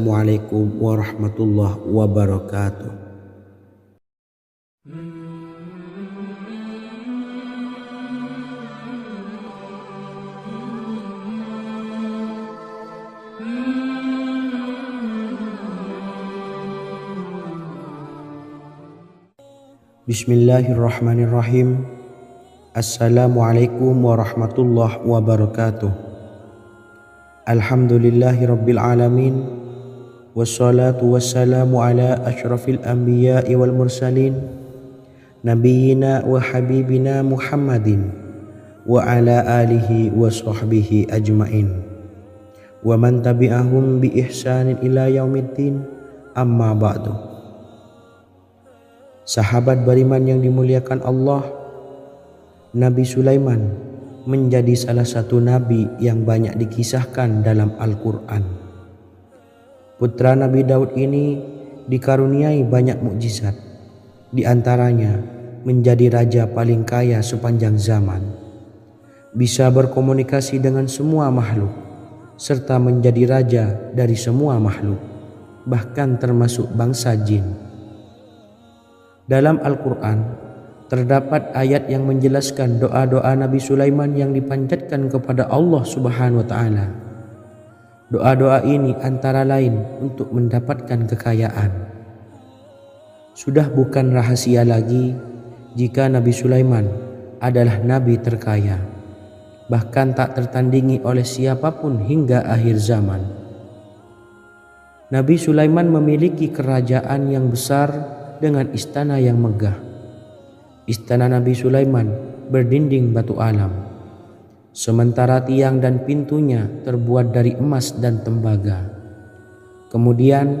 Assalamualaikum warahmatullahi wabarakatuh. Bismillahirrahmanirrahim. Assalamualaikum warahmatullahi wabarakatuh. Alhamdulillahi rabbil alamin. Wassalatu wassalamu ala asyrafil anbiya'i wal mursalin, nabiyyina wa habibina Muhammadin wa ala alihi wa sahbihi ajmain, wa man tabi'ahum bi ihsanin ila yaumiddin, amma ba'du. Sahabat beriman yang dimuliakan Allah, Nabi Sulaiman menjadi salah satu nabi yang banyak dikisahkan dalam Al-Quran. Putra Nabi Daud ini dikaruniai banyak mukjizat, di antaranya menjadi raja paling kaya sepanjang zaman, bisa berkomunikasi dengan semua makhluk, serta menjadi raja dari semua makhluk, bahkan termasuk bangsa jin. Dalam Al-Quran terdapat ayat yang menjelaskan doa-doa Nabi Sulaiman yang dipanjatkan kepada Allah Subhanahu wa Ta'ala. Doa-doa ini antara lain untuk mendapatkan kekayaan. Sudah bukan rahasia lagi jika Nabi Sulaiman adalah nabi terkaya, bahkan tak tertandingi oleh siapapun hingga akhir zaman. Nabi Sulaiman memiliki kerajaan yang besar dengan istana yang megah. Istana Nabi Sulaiman berdinding batu alam, sementara tiang dan pintunya terbuat dari emas dan tembaga. Kemudian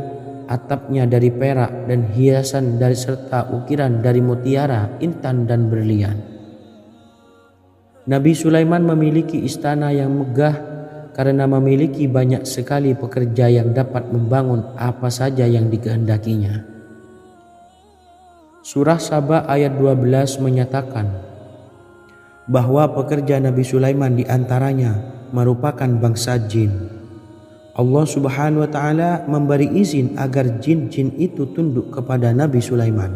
atapnya dari perak dan hiasan dari serta ukiran dari mutiara, intan dan berlian. Nabi Sulaiman memiliki istana yang megah karena memiliki banyak sekali pekerja yang dapat membangun apa saja yang dikehendakinya. Surah Saba ayat 12 menyatakan bahwa pekerja Nabi Sulaiman diantaranya merupakan bangsa jin. Allah Subhanahu wa Ta'ala memberi izin agar jin-jin itu tunduk kepada Nabi Sulaiman.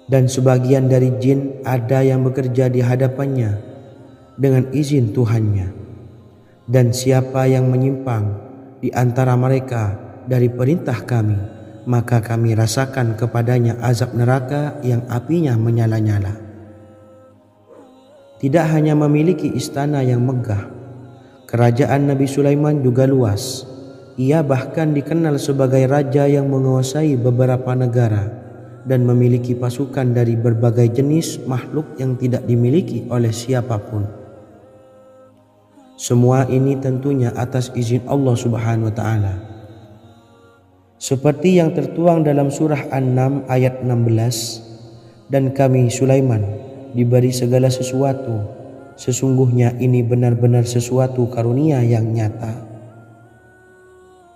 Dan sebagian dari jin ada yang bekerja di hadapannya dengan izin Tuhannya. Dan siapa yang menyimpang di antara mereka dari perintah kami, maka kami rasakan kepadanya azab neraka yang apinya menyala-nyala. Tidak hanya memiliki istana yang megah, kerajaan Nabi Sulaiman juga luas. Ia bahkan dikenal sebagai raja yang menguasai beberapa negara dan memiliki pasukan dari berbagai jenis makhluk yang tidak dimiliki oleh siapapun. Semua ini tentunya atas izin Allah Subhanahu wa Ta'ala. Seperti yang tertuang dalam surah An-Naml ayat 16, dan kami Sulaiman diberi segala sesuatu, sesungguhnya ini benar-benar sesuatu karunia yang nyata.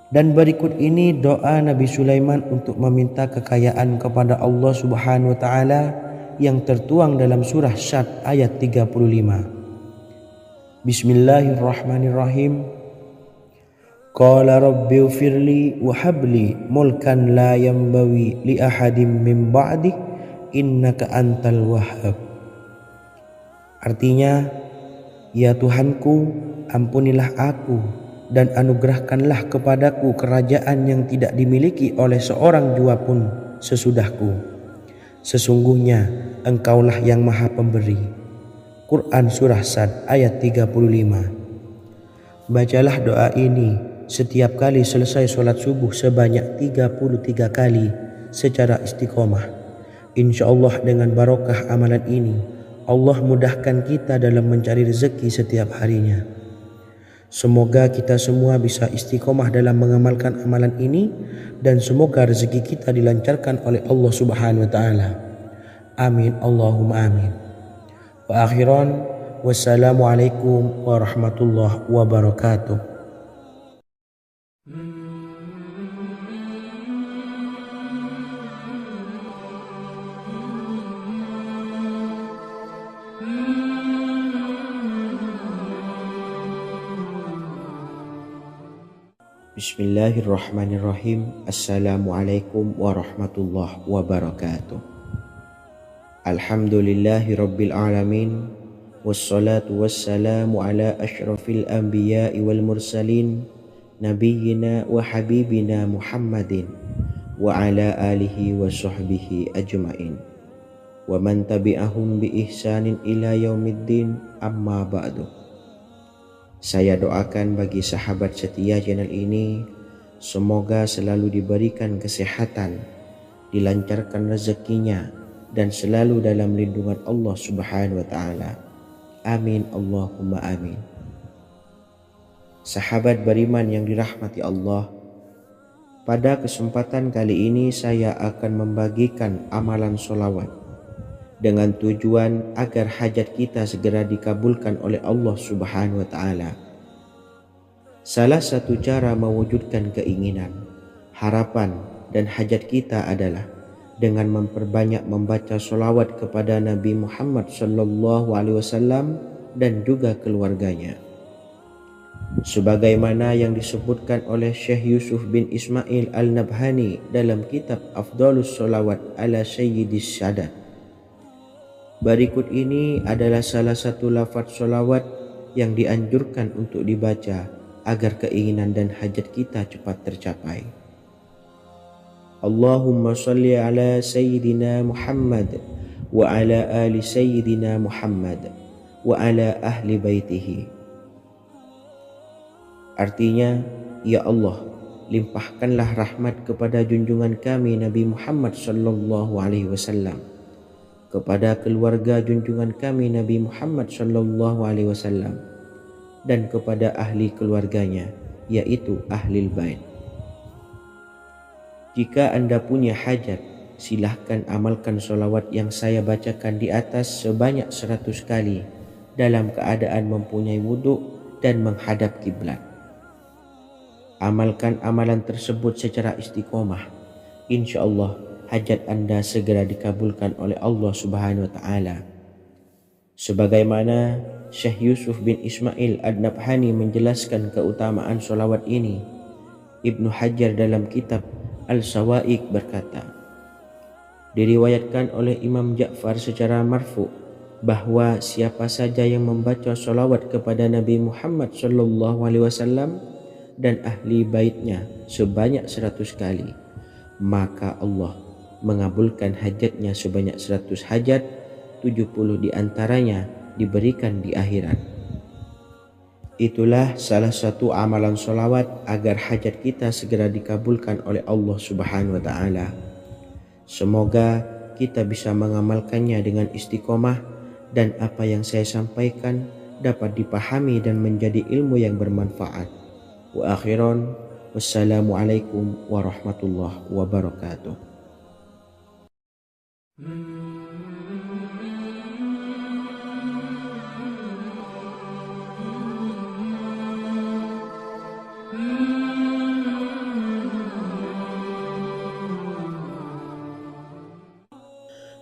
Dan berikut ini doa Nabi Sulaiman untuk meminta kekayaan kepada Allah Subhanahu wa Ta'ala yang tertuang dalam surah Syad ayat 35. Bismillahirrahmanirrahim. Qala rabbi ufirli wa habli mulkan la yanbawi li ahadim min ba'di innaka antal wahhab. Artinya, ya Tuhanku, ampunilah aku dan anugerahkanlah kepadaku kerajaan yang tidak dimiliki oleh seorang jua pun sesudahku. Sesungguhnya engkaulah yang maha pemberi. Quran Surah Sad ayat 35. Bacalah doa ini setiap kali selesai sholat subuh sebanyak 33 kali secara istiqomah. Insya Allah dengan barokah amalan ini, Allah mudahkan kita dalam mencari rezeki setiap harinya. Semoga kita semua bisa istiqomah dalam mengamalkan amalan ini, dan semoga rezeki kita dilancarkan oleh Allah Subhanahu wa Ta'ala. Amin Allahumma amin. Wa akhiran, wassalamualaikum warahmatullahi wabarakatuh. Bismillahirrahmanirrahim. Assalamualaikum warahmatullahi wabarakatuh. Alhamdulillahi rabbil alamin. Wassalatu wassalamu ala ashrafil anbiya'i wal mursalin, nabiyyina wa habibina Muhammadin wa ala alihi wa sahbihi ajma'in wa man tabi'ahum bi ihsanin ila yaumiddin, amma ba'du. Saya doakan bagi sahabat setia channel ini, semoga selalu diberikan kesehatan, dilancarkan rezekinya, dan selalu dalam lindungan Allah Subhanahu wa Ta'ala. Amin Allahumma amin. Sahabat beriman yang dirahmati Allah, pada kesempatan kali ini saya akan membagikan amalan sholawat dengan tujuan agar hajat kita segera dikabulkan oleh Allah Subhanahu wa Ta'ala. Salah satu cara mewujudkan keinginan, harapan, dan hajat kita adalah dengan memperbanyak membaca sholawat kepada Nabi Muhammad SAW dan juga keluarganya. Sebagaimana yang disebutkan oleh Syekh Yusuf bin Ismail Al-Nabhani dalam kitab Afdhalus Sholawat ala Sayyidis Sadat. Berikut ini adalah salah satu lafaz sholawat yang dianjurkan untuk dibaca agar keinginan dan hajat kita cepat tercapai. Allahumma salli ala Sayyidina Muhammad wa ala ali Sayyidina Muhammad wa ala ahli baitihi. Artinya, ya Allah, limpahkanlah rahmat kepada junjungan kami Nabi Muhammad sallallahu alaihi wasallam, kepada keluarga junjungan kami Nabi Muhammad sallallahu alaihi wasallam, dan kepada ahli keluarganya, yaitu ahlil bait. Jika Anda punya hajat, silahkan amalkan sholawat yang saya bacakan di atas sebanyak 100 kali dalam keadaan mempunyai wudhu dan menghadap kiblat. Amalkan amalan tersebut secara istiqomah. Insya Allah hajat Anda segera dikabulkan oleh Allah Subhanahu wa Ta'ala. Sebagaimana Syekh Yusuf bin Ismail Ad-Nabhani menjelaskan keutamaan sholawat ini, Ibnu Hajar dalam kitab Al-Sawa'iq berkata, diriwayatkan oleh Imam Ja'far secara marfu bahwa siapa saja yang membaca sholawat kepada Nabi Muhammad SAW dan ahli baitnya sebanyak 100 kali, maka Allah mengabulkan hajatnya sebanyak 100 hajat, 70 diantaranya diberikan di akhirat. Itulah salah satu amalan sholawat agar hajat kita segera dikabulkan oleh Allah Subhanahu wa Ta'ala. Semoga kita bisa mengamalkannya dengan istiqomah dan apa yang saya sampaikan dapat dipahami dan menjadi ilmu yang bermanfaat. Wa akhiran, wassalamualaikum warahmatullahi wabarakatuh.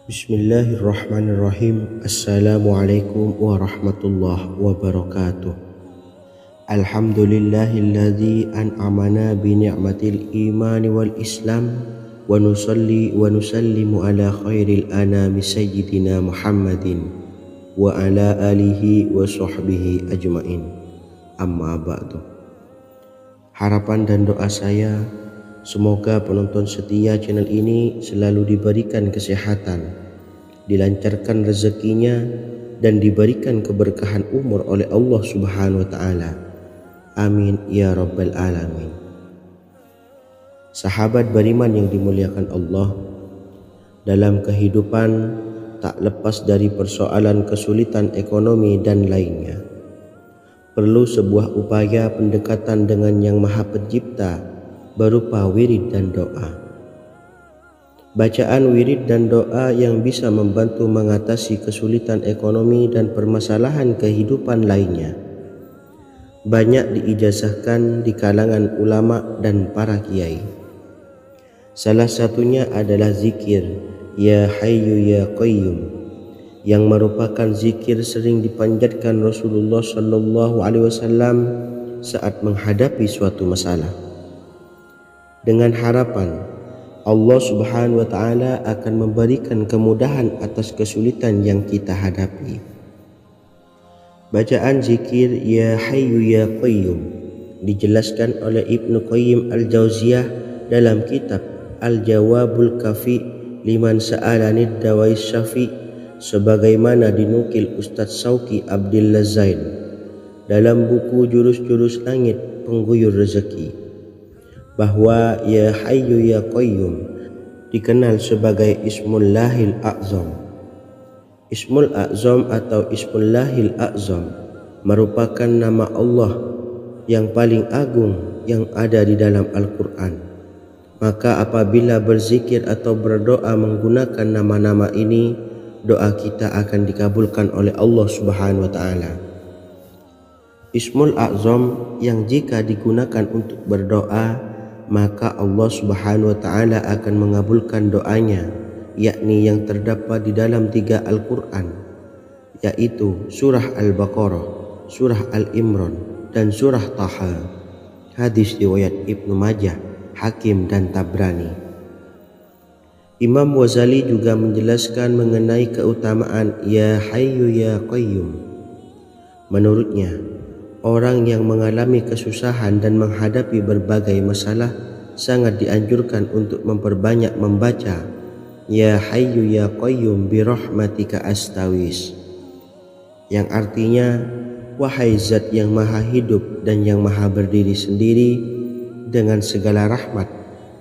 Bismillahirrahmanirrahim. Assalamualaikum warahmatullahi wabarakatuh. Alhamdulillahilladzi an'amana bi ni'matil imani wal islam wa nusalli wa nusallimu ala khairil anami sayyidina Muhammadin wa ala alihi wa sahbihi ajma'in, amma ba'du. Harapan dan doa saya, semoga penonton setia channel ini selalu diberikan kesehatan, dilancarkan rezekinya, dan diberikan keberkahan umur oleh Allah Subhanahu wa Ta'ala. Amin ya rabbal alamin. Sahabat beriman yang dimuliakan Allah, dalam kehidupan tak lepas dari persoalan kesulitan ekonomi dan lainnya. Perlu sebuah upaya pendekatan dengan Yang Maha Pencipta berupa wirid dan doa. Bacaan wirid dan doa yang bisa membantu mengatasi kesulitan ekonomi dan permasalahan kehidupan lainnya banyak diijazahkan di kalangan ulama dan para kiai. Salah satunya adalah zikir Ya Hayyu Ya Qayyum, yang merupakan zikir sering dipanjatkan Rasulullah SAW saat menghadapi suatu masalah. dengan harapan Allah Subhanahu wa taala akan memberikan kemudahan atas kesulitan yang kita hadapi. Bacaan zikir Ya Hayyu Ya Qayyum dijelaskan oleh Ibnu Qayyim Al-Jauziyah dalam kitab Al-Jawabul Kafi liman sa'alanid dawais syafi, sebagaimana dinukil Ustadz Sauki Abdillah Zain dalam buku Jurus-Jurus Langit Pengguyur Rezeki, bahwa Ya Hayyu Ya Qayyum dikenal sebagai Ismullahil A'zam. Ismul A'zam atau Ismullahil A'zam merupakan nama Allah yang paling agung yang ada di dalam Al-Quran. Maka apabila berzikir atau berdoa menggunakan nama-nama ini, doa kita akan dikabulkan oleh Allah Subhanahu wa taala. Ismul A'zam yang jika digunakan untuk berdoa, maka Allah Subhanahu wa taala akan mengabulkan doanya, yakni yang terdapat di dalam 3 Al-Quran, yaitu surah Al-Baqarah, surah Al-Imran, dan surah Taha. Hadis riwayat Ibnu Majah, Hakim, dan Tabrani. Imam Ghazali juga menjelaskan mengenai keutamaan Ya Hayyu Ya Qayyum. Menurutnya, orang yang mengalami kesusahan dan menghadapi berbagai masalah sangat dianjurkan untuk memperbanyak membaca Ya Hayyu Ya Qayyum bi rahmatika astawis, yang artinya wahai zat yang maha hidup dan yang maha berdiri sendiri, dengan segala rahmat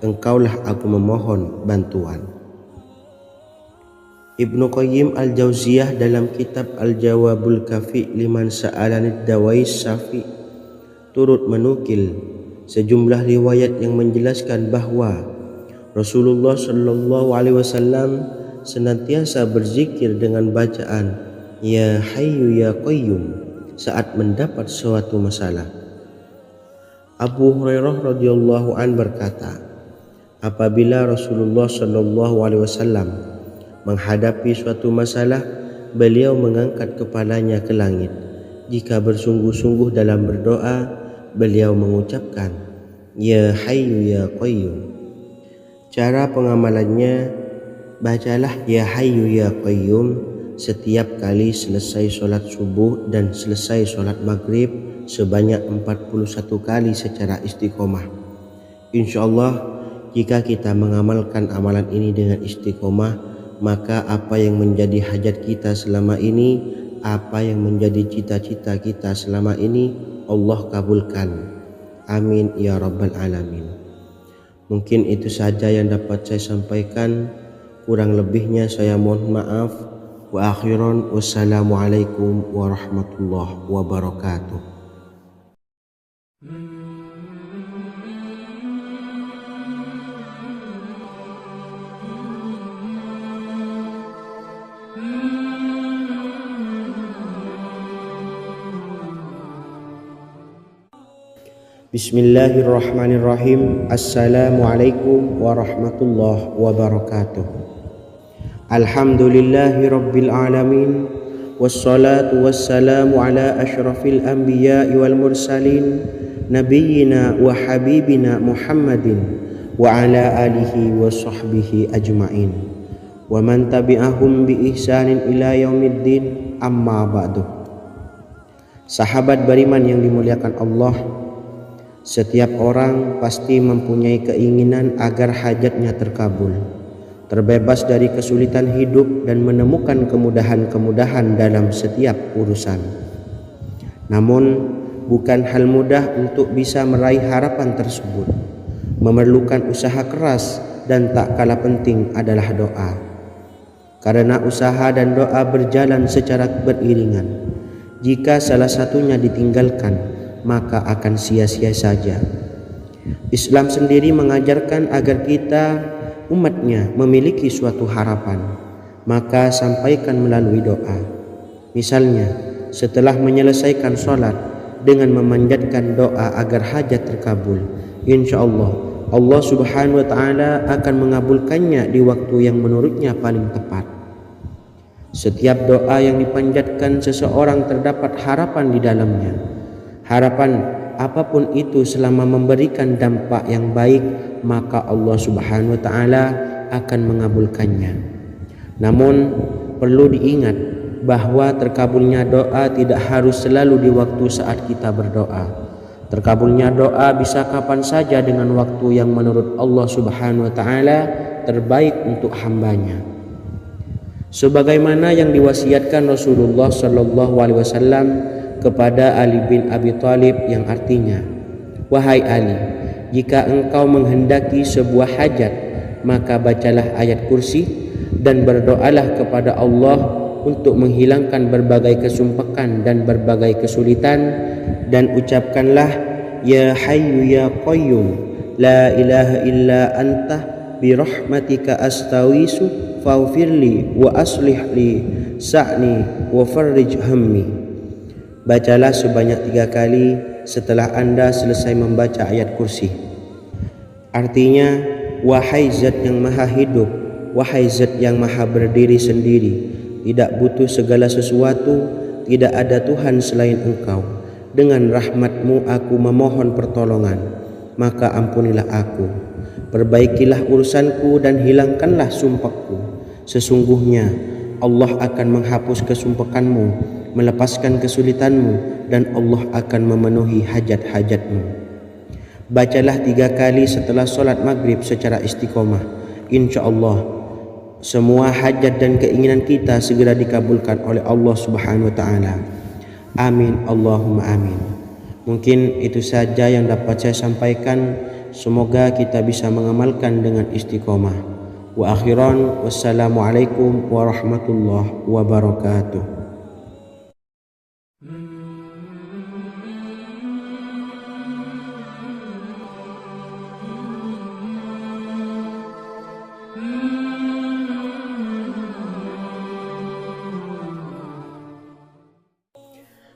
engkaulah aku memohon bantuan. Ibnu Qayyim Al-Jauziyah dalam kitab Al-Jawabul Kafi liman sa'alanid dawais syafi turut menukil sejumlah riwayat yang menjelaskan bahwa Rasulullah Shallallahu Alaihi Wasallam senantiasa berzikir dengan bacaan Ya Hayyu Ya Qayyum saat mendapat suatu masalah. Abu Hurairah radhiyallahu an berkata, apabila Rasulullah Shallallahu Alaihi Wasallam menghadapi suatu masalah, beliau mengangkat kepalanya ke langit. Jika bersungguh-sungguh dalam berdoa, beliau mengucapkan Ya Hayyu Ya Qayyum. Cara pengamalannya, bacalah Ya Hayyu Ya Qayyum setiap kali selesai sholat subuh dan selesai sholat maghrib sebanyak 41 kali secara istiqomah. Insyaallah, jika kita mengamalkan amalan ini dengan istiqomah, maka apa yang menjadi hajat kita selama ini, apa yang menjadi cita-cita kita selama ini, Allah kabulkan. Amin ya rabbal alamin. Mungkin itu saja yang dapat saya sampaikan. Kurang lebihnya saya mohon maaf. Wa akhiran, wassalamualaikum warahmatullahi wabarakatuh. Bismillahirrahmanirrahim. Assalamualaikum warahmatullahi wabarakatuh. Alhamdulillahi rabbil alamin, wassalatu wassalamu ala ashrafil anbiya'i wal mursalin, nabiyyina wa habibina Muhammadin wa ala alihi wa sahbihi ajma'in, wa man tabi'ahum bi ihsanin ila yaumiddin, amma ba'du. Sahabat beriman yang dimuliakan Allah, setiap orang pasti mempunyai keinginan agar hajatnya terkabul, terbebas dari kesulitan hidup dan menemukan kemudahan-kemudahan dalam setiap urusan. Namun, bukan hal mudah untuk bisa meraih harapan tersebut. Memerlukan usaha keras dan tak kalah penting adalah doa. Karena usaha dan doa berjalan secara beriringan. Jika salah satunya ditinggalkan, maka akan sia-sia saja. Islam sendiri mengajarkan agar kita umatnya memiliki suatu harapan, maka sampaikan melalui doa. Misalnya, setelah menyelesaikan sholat dengan memanjatkan doa agar hajat terkabul, insyaallah Allah Subhanahu wa taala akan mengabulkannya di waktu yang menurutnya paling tepat. Setiap doa yang dipanjatkan seseorang terdapat harapan di dalamnya. Harapan apapun itu selama memberikan dampak yang baik, maka Allah Subhanahu wa taala akan mengabulkannya. Namun perlu diingat bahwa terkabulnya doa tidak harus selalu di waktu saat kita berdoa. Terkabulnya doa bisa kapan saja dengan waktu yang menurut Allah Subhanahu wa taala terbaik untuk hambanya. Sebagaimana yang diwasiatkan Rasulullah sallallahu alaihi wasallam kepada Ali bin Abi Thalib, yang artinya, "Wahai Ali, jika engkau menghendaki sebuah hajat, maka bacalah ayat kursi dan berdoalah kepada Allah untuk menghilangkan berbagai kesumpekan dan berbagai kesulitan, dan ucapkanlah, Ya Hayyu Ya Qayyum, La ilaha illa anta birahmatika astawisu faghfirli wa aslih li sa'ni wa farrij hammi." Bacalah sebanyak 3 kali setelah Anda selesai membaca ayat kursi. Artinya, wahai zat yang maha hidup, wahai zat yang maha berdiri sendiri, tidak butuh segala sesuatu, tidak ada Tuhan selain Engkau. Dengan rahmat-Mu aku memohon pertolongan, maka ampunilah aku. Perbaikilah urusanku dan hilangkanlah sumpahku. Sesungguhnya Allah akan menghapus kesumpekanmu, melepaskan kesulitanmu, dan Allah akan memenuhi hajat-hajatmu. Bacalah 3 kali setelah solat maghrib secara istiqomah. Insya Allah semua hajat dan keinginan kita segera dikabulkan oleh Allah Subhanahu wa taala. Amin Allahumma amin. Mungkin itu saja yang dapat saya sampaikan. Semoga kita bisa mengamalkan dengan istiqomah. Wa akhiran, wassalamualaikum warahmatullahi wabarakatuh.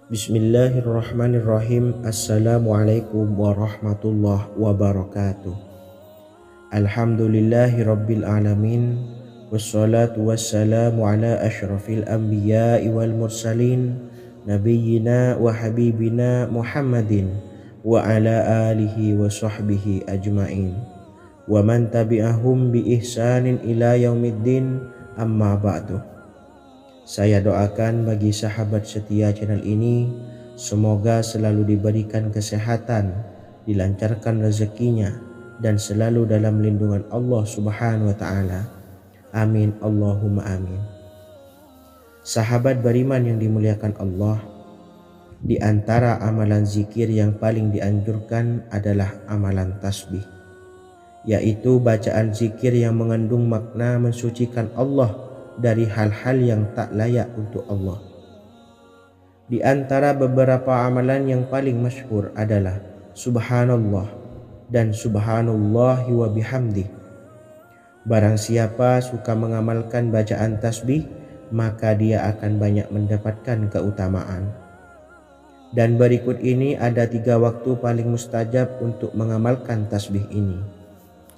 Bismillahirrahmanirrahim. Assalamualaikum warahmatullahi wabarakatuh. Alhamdulillahi rabbil alamin. Wassalatu wassalamu ala ashrafil anbiya'i wal mursalin, nabiyyina wa habibina Muhammadin wa ala alihi wa sahbihi ajma'in, wa man tabi'ahum bi ihsanin ila yaumiddin, amma ba'du. Saya doakan bagi sahabat setia channel ini, semoga selalu diberikan kesehatan, dilancarkan rezekinya, dan selalu dalam lindungan Allah Subhanahu wa taala. Amin Allahumma amin. Sahabat beriman yang dimuliakan Allah, di antara amalan zikir yang paling dianjurkan adalah amalan tasbih, yaitu bacaan zikir yang mengandung makna mensucikan Allah dari hal-hal yang tak layak untuk Allah. Di antara beberapa amalan yang paling masyhur adalah Subhanallah dan Subhanallahi wa bihamdih. Barang siapa suka mengamalkan bacaan tasbih, maka dia akan banyak mendapatkan keutamaan. Dan berikut ini ada 3 waktu paling mustajab untuk mengamalkan tasbih ini.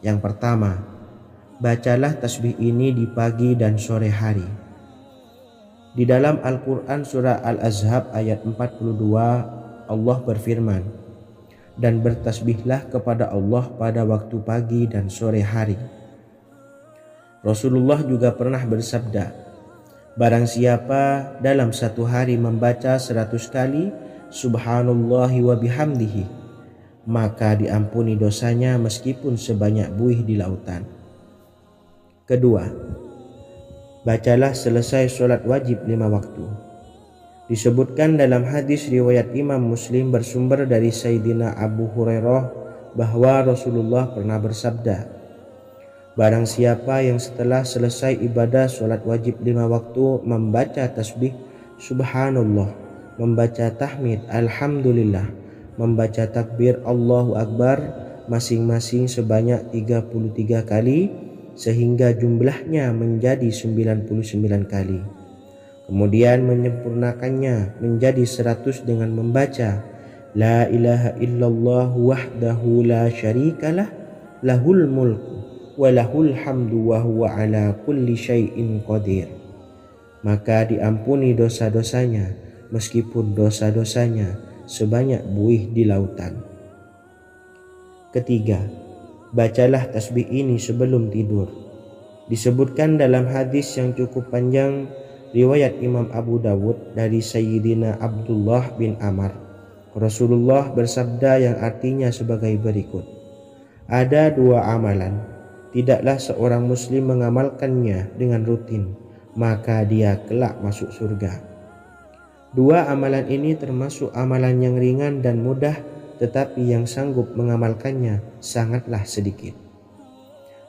Yang pertama, bacalah tasbih ini di pagi dan sore hari. Di dalam Al-Quran surah Al-Ahzab ayat 42, Allah berfirman, "Dan bertasbihlah kepada Allah pada waktu pagi dan sore hari." Rasulullah juga pernah bersabda, "Barang siapa dalam satu hari membaca 100 kali Subhanallahi wa bihamdihi, maka diampuni dosanya meskipun sebanyak buih di lautan." Kedua, bacalah selesai sholat wajib 5 waktu. Disebutkan dalam hadis riwayat Imam Muslim bersumber dari Sayyidina Abu Hurairah bahwa Rasulullah pernah bersabda, "Barang siapa yang setelah selesai ibadah sholat wajib 5 waktu membaca tasbih Subhanallah, membaca tahmid Alhamdulillah, membaca takbir Allahu Akbar masing-masing sebanyak 33 kali, sehingga jumlahnya menjadi 99 kali. Kemudian menyempurnakannya menjadi 100 dengan membaca La ilaha illallah wahdahu la syarikalah, lahul mulku wa lahul hamdu wa huwa ala kulli syai'in qadir. Maka diampuni dosa-dosanya meskipun dosa-dosanya sebanyak buih di lautan. Ketiga, bacalah tasbih ini sebelum tidur. Disebutkan dalam hadis yang cukup panjang riwayat Imam Abu Dawud dari Sayyidina Abdullah bin Amr, Rasulullah bersabda yang artinya sebagai berikut: ada dua amalan, tidaklah seorang muslim mengamalkannya dengan rutin, maka dia kelak masuk surga. Dua amalan ini termasuk amalan yang ringan dan mudah, tetapi yang sanggup mengamalkannya sangatlah sedikit.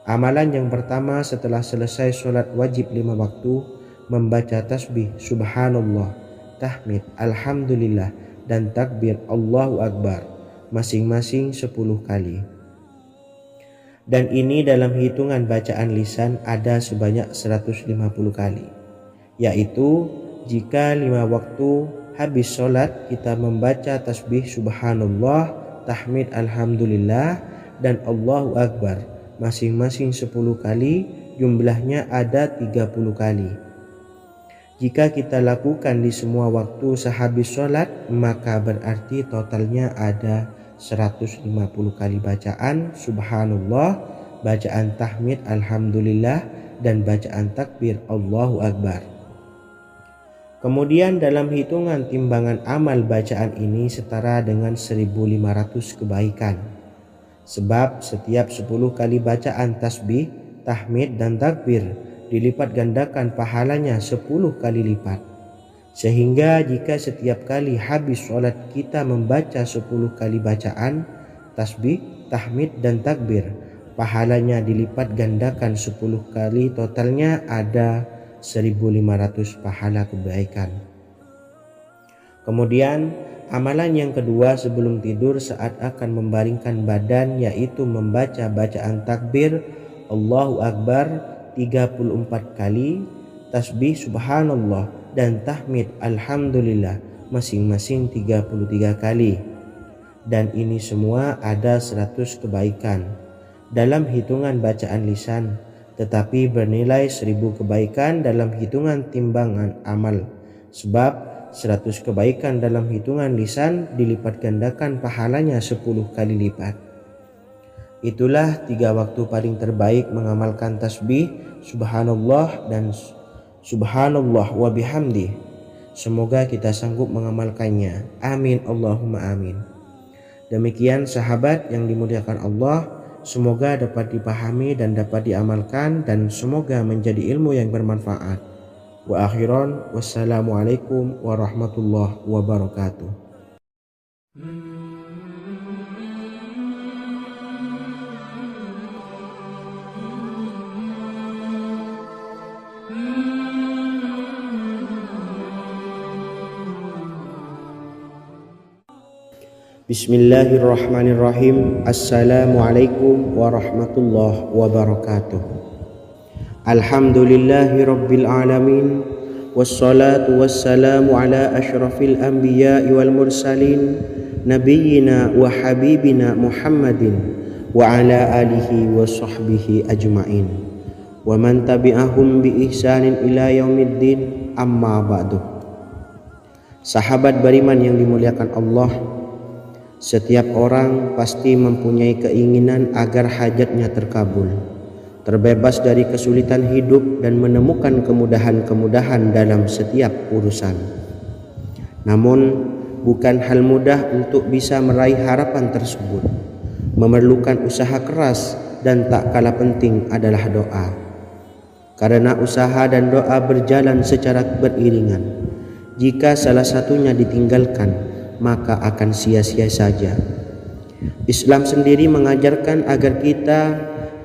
Amalan yang pertama setelah selesai sholat wajib 5 waktu, membaca tasbih subhanallah, tahmid, alhamdulillah, dan takbir Allahu Akbar masing-masing 10 kali. Dan ini dalam hitungan bacaan lisan ada sebanyak 150 kali, yaitu jika 5 waktu habis sholat kita membaca tasbih subhanallah, tahmid, alhamdulillah, dan Allahu Akbar masing-masing 10 kali, jumlahnya ada 30 kali. Jika kita lakukan di semua waktu sehabis sholat, maka berarti totalnya ada 150 kali bacaan subhanallah, bacaan tahmid alhamdulillah, dan bacaan takbir Allahu Akbar. Kemudian dalam hitungan timbangan amal bacaan ini setara dengan 1500 kebaikan. Sebab setiap 10 kali bacaan tasbih, tahmid, dan takbir dilipat gandakan pahalanya 10 kali lipat. Sehingga jika setiap kali habis sholat kita membaca 10 kali bacaan tasbih, tahmid, dan takbir, pahalanya dilipat gandakan 10 kali, totalnya ada 1500 pahala kebaikan. Kemudian amalan yang kedua sebelum tidur saat akan membaringkan badan, yaitu membaca bacaan takbir Allahu Akbar 34 kali, tasbih subhanallah, dan tahmid alhamdulillah masing-masing 33 kali. Dan ini semua ada 100 kebaikan dalam hitungan bacaan lisan, tetapi bernilai 1000 kebaikan dalam hitungan timbangan amal. Sebab 100 kebaikan dalam hitungan lisan dilipat gandakan pahalanya 10 kali lipat. Itulah 3 waktu paling terbaik mengamalkan tasbih subhanallah dan subhanallah wa bihamdih. Semoga kita sanggup mengamalkannya. Amin Allahumma amin. Demikian sahabat yang dimuliakan Allah, semoga dapat dipahami dan dapat diamalkan, dan semoga menjadi ilmu yang bermanfaat. Wa akhiran, wassalamualaikum warahmatullahi wabarakatuh. Bismillahirrahmanirrahim. Assalamualaikum warahmatullahi wabarakatuh. Alhamdulillahi rabbil alamin, wassalatu wassalamu ala ashrafil anbiya'i wal mursalin, nabiyyina wa habibina Muhammadin wa ala alihi wa sahbihi ajma'in, wa man tabi'ahum bi ihsanin ila yaumiddin, amma ba'du. Sahabat beriman yang dimuliakan Allah, setiap orang pasti mempunyai keinginan agar hajatnya terkabul, terbebas dari kesulitan hidup, dan menemukan kemudahan-kemudahan dalam setiap urusan. Namun, bukan hal mudah untuk bisa meraih harapan tersebut. Memerlukan usaha keras, dan tak kalah penting adalah doa. Karena usaha dan doa berjalan secara beriringan. Jika salah satunya ditinggalkan, maka akan sia-sia saja. Islam sendiri mengajarkan agar kita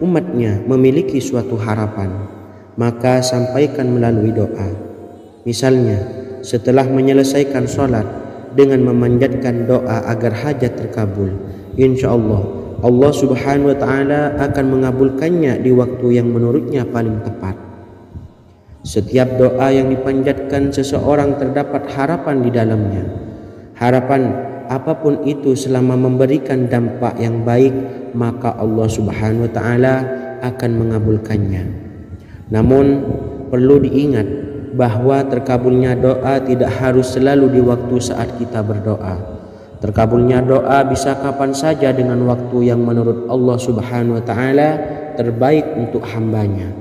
umatnya memiliki suatu harapan, maka sampaikan melalui doa. Misalnya, setelah menyelesaikan sholat dengan memanjatkan doa agar hajat terkabul, insya Allah Allah subhanahu wa ta'ala akan mengabulkannya di waktu yang menurutnya paling tepat. Setiap doa yang dipanjatkan seseorang terdapat harapan di dalamnya. Harapan apapun itu selama memberikan dampak yang baik, maka Allah subhanahu wa ta'ala akan mengabulkannya. Namun perlu diingat bahwa terkabulnya doa tidak harus selalu di waktu saat kita berdoa. Terkabulnya doa bisa kapan saja dengan waktu yang menurut Allah Subhanahu wa taala terbaik untuk hambanya.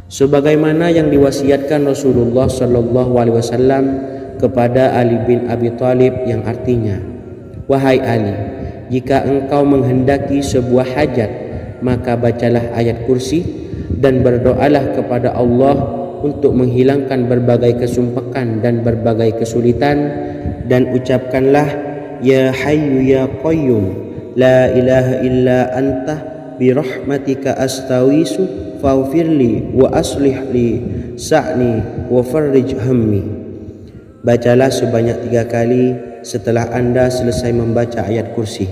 Sebagaimana yang diwasiatkan Rasulullah sallallahu alaihi wasallam kepada Ali bin Abi Thalib, yang artinya, "Wahai Ali, jika engkau menghendaki sebuah hajat, maka bacalah ayat kursi dan berdoalah kepada Allah untuk menghilangkan berbagai kesumpakan dan berbagai kesulitan, dan ucapkanlah, Ya Hayyu Ya Qayyum, La ilaha illa anta birahmatika astawisu faghfirli wa aslih li sa'ni wa farrij hammi." Bacalah sebanyak 3 kali setelah Anda selesai membaca ayat kursi.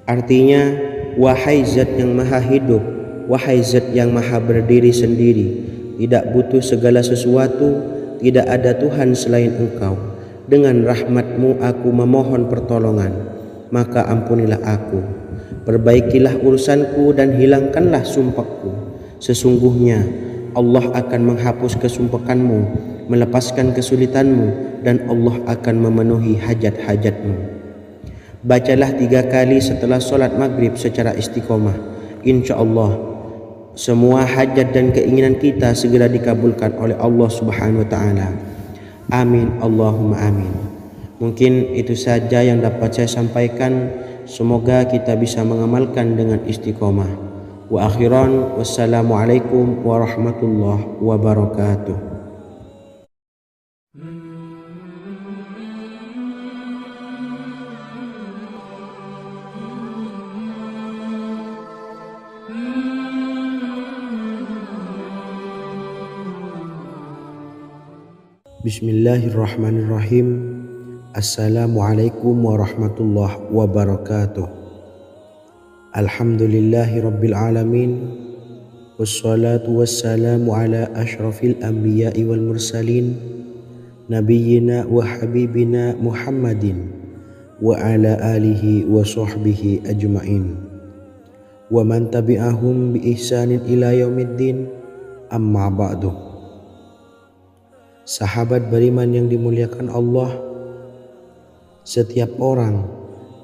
Artinya, wahai zat yang maha hidup, wahai zat yang maha berdiri sendiri, tidak butuh segala sesuatu, tidak ada Tuhan selain Engkau. Dengan rahmat-Mu aku memohon pertolongan, maka ampunilah aku. Perbaikilah urusanku dan hilangkanlah sumpahku. Sesungguhnya Allah akan menghapus kesumpakanmu, melepaskan kesulitanmu, dan Allah akan memenuhi hajat-hajatmu. Bacalah 3 kali setelah solat maghrib secara istiqomah. Insya Allah semua hajat dan keinginan kita segera dikabulkan oleh Allah Subhanahu wa taala. Amin Allahumma amin. Mungkin itu saja yang dapat saya sampaikan. Semoga kita bisa mengamalkan dengan istiqomah. Wa akhiran, wassalamualaikum warahmatullahi wabarakatuh. Bismillahirrahmanirrahim. Assalamualaikum warahmatullahi wabarakatuh. Alhamdulillahi rabbil alamin. Wassalatu wassalamu ala ashrafil anbiya'i wal mursalin, nabiyyina wa habibina Muhammadin wa ala alihi wa sahbihi ajma'in wa man tabi'ahum bi ihsanin ila yaumiddin, amma ba'du. Sahabat beriman yang dimuliakan Allah, setiap orang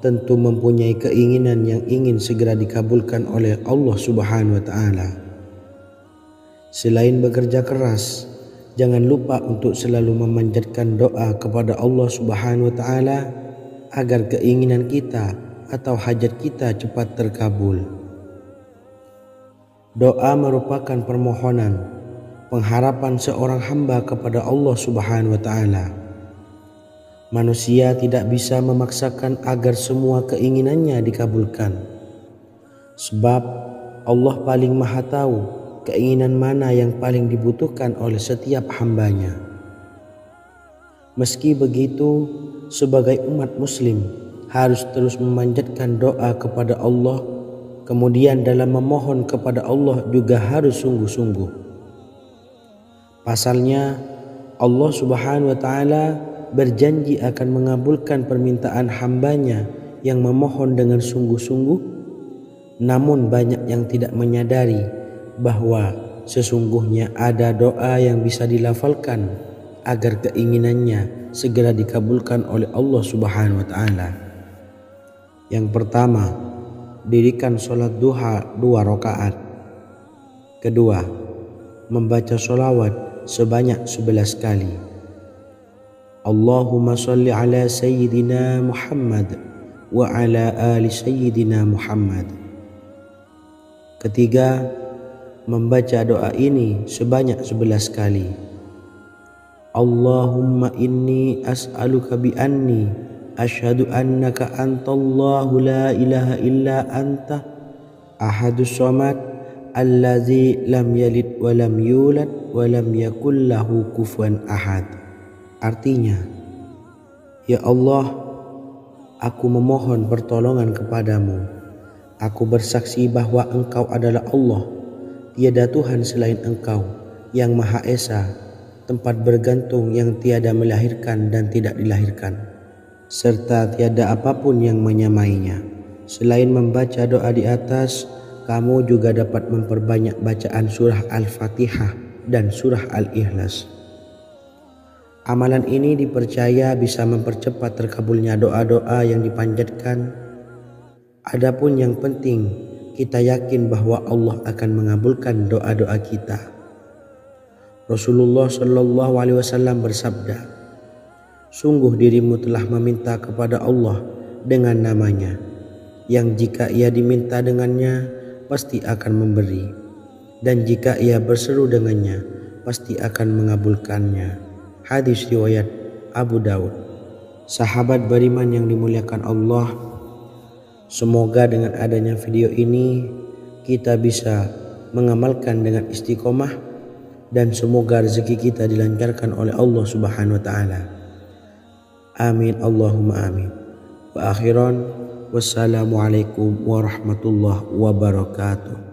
tentu mempunyai keinginan yang ingin segera dikabulkan oleh Allah Subhanahu wa taala. Selain bekerja keras, jangan lupa untuk selalu memanjatkan doa kepada Allah Subhanahu wa taala agar keinginan kita atau hajat kita cepat terkabul. Doa merupakan permohonan, pengharapan seorang hamba kepada Allah Subhanahu wa taala. Manusia tidak bisa memaksakan agar semua keinginannya dikabulkan, sebab Allah paling maha tahu keinginan mana yang paling dibutuhkan oleh setiap hambanya. Meski begitu, sebagai umat muslim harus terus memanjatkan doa kepada Allah, kemudian dalam memohon kepada Allah juga harus sungguh-sungguh. Pasalnya, Allah Subhanahu wa taala berjanji akan mengabulkan permintaan hambanya yang memohon dengan sungguh-sungguh. Namun banyak yang tidak menyadari bahwa sesungguhnya ada doa yang bisa dilafalkan agar keinginannya segera dikabulkan oleh Allah Subhanahu wa taala. Yang pertama, dirikan sholat duha 2 rakaat. Kedua, membaca sholawat sebanyak 11 kali. Allahumma sholli ala sayyidina Muhammad wa ala ali sayyidina Muhammad. Ketiga, membaca doa ini sebanyak 11 kali. Allahumma inni as'aluka bi anni asyhadu annaka antallahu la ilaha illa anta ahadus samad allazi lam yalid wa lam yulad wa lam yakul lahu kufuwan ahad. Artinya, ya Allah, aku memohon pertolongan kepadamu. Aku bersaksi bahwa Engkau adalah Allah, tiada Tuhan selain Engkau, yang Maha Esa, tempat bergantung yang tiada melahirkan dan tidak dilahirkan, serta tiada apapun yang menyamainya. Selain membaca doa di atas, kamu juga dapat memperbanyak bacaan surah Al-Fatihah dan surah Al-Ikhlas. Amalan ini dipercaya bisa mempercepat terkabulnya doa-doa yang dipanjatkan. Adapun yang penting, kita yakin bahwa Allah akan mengabulkan doa-doa kita. Rasulullah Shallallahu Alaihi Wasallam bersabda, "Sungguh dirimu telah meminta kepada Allah dengan namanya, yang jika ia diminta dengannya, pasti akan memberi. Dan jika ia berseru dengannya, pasti akan mengabulkannya." Hadis riwayat Abu Daud. Sahabat beriman yang dimuliakan Allah, semoga dengan adanya video ini kita bisa mengamalkan dengan istiqomah dan semoga rezeki kita dilancarkan oleh Allah Subhanahu wa taala. Amin Allahumma amin. Wa akhiran, wassalamualaikum warahmatullahi wabarakatuh.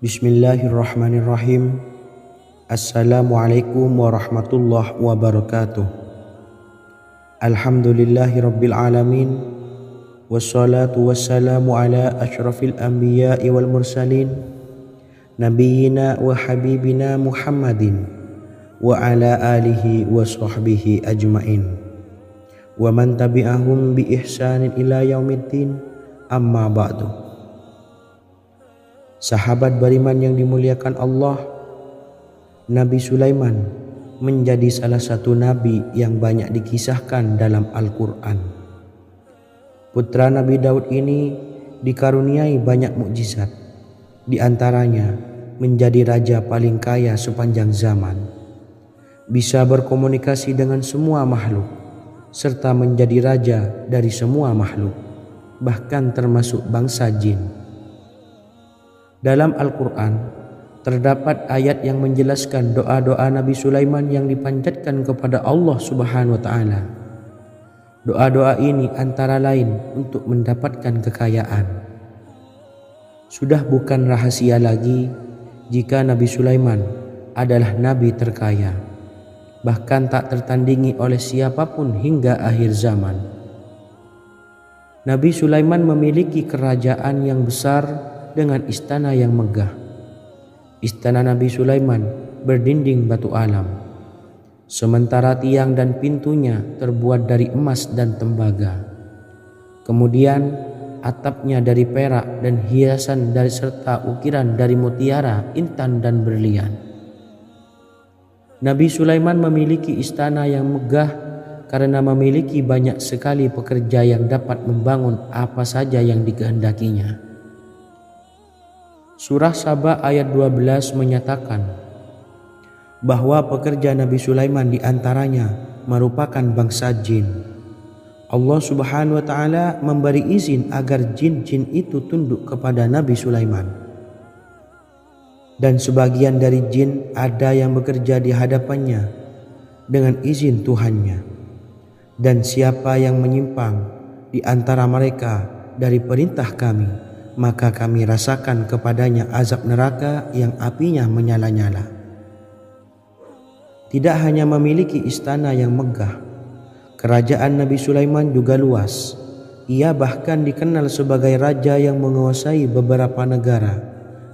Bismillahirrahmanirrahim. Assalamualaikum warahmatullahi wabarakatuh. Alhamdulillahi rabbil alamin. Wassalatu wassalamu ala ashrafil anbiya'i wal mursalin, nabiyyina wa habibina Muhammadin wa ala alihi wa sahbihi ajmain, wa man tabi'ahum bi ihsanin ila yaumiddin, amma ba'du. Sahabat beriman yang dimuliakan Allah, Nabi Sulaiman menjadi salah satu nabi yang banyak dikisahkan dalam Al-Quran. Putra Nabi Daud ini dikaruniai banyak mukjizat, di antaranya menjadi raja paling kaya sepanjang zaman, bisa berkomunikasi dengan semua makhluk, serta menjadi raja dari semua makhluk, bahkan termasuk bangsa jin. Dalam Al-Quran terdapat ayat yang menjelaskan doa-doa Nabi Sulaiman yang dipanjatkan kepada Allah Subhanahu wa taala. Doa-doa ini antara lain untuk mendapatkan kekayaan. Sudah bukan rahasia lagi jika Nabi Sulaiman adalah nabi terkaya, bahkan tak tertandingi oleh siapapun hingga akhir zaman. Nabi Sulaiman memiliki kerajaan yang besar dengan istana yang megah. Istana Nabi Sulaiman berdinding batu alam, sementara tiang dan pintunya terbuat dari emas dan tembaga. Kemudian atapnya dari perak dan hiasan dari serta ukiran dari mutiara, intan dan berlian. Nabi Sulaiman memiliki istana yang megah karena memiliki banyak sekali pekerja yang dapat membangun apa saja yang dikehendakinya. Surah Saba ayat 12 menyatakan bahwa pekerja Nabi Sulaiman diantaranya merupakan bangsa jin. Allah Subhanahu wa taala memberi izin agar jin-jin itu tunduk kepada Nabi Sulaiman. Dan sebagian dari jin ada yang bekerja di hadapannya dengan izin Tuhannya. Dan siapa yang menyimpang di antara mereka dari perintah kami, maka kami rasakan kepadanya azab neraka yang apinya menyala-nyala. Tidak hanya memiliki istana yang megah, kerajaan Nabi Sulaiman juga luas. Ia bahkan dikenal sebagai raja yang menguasai beberapa negara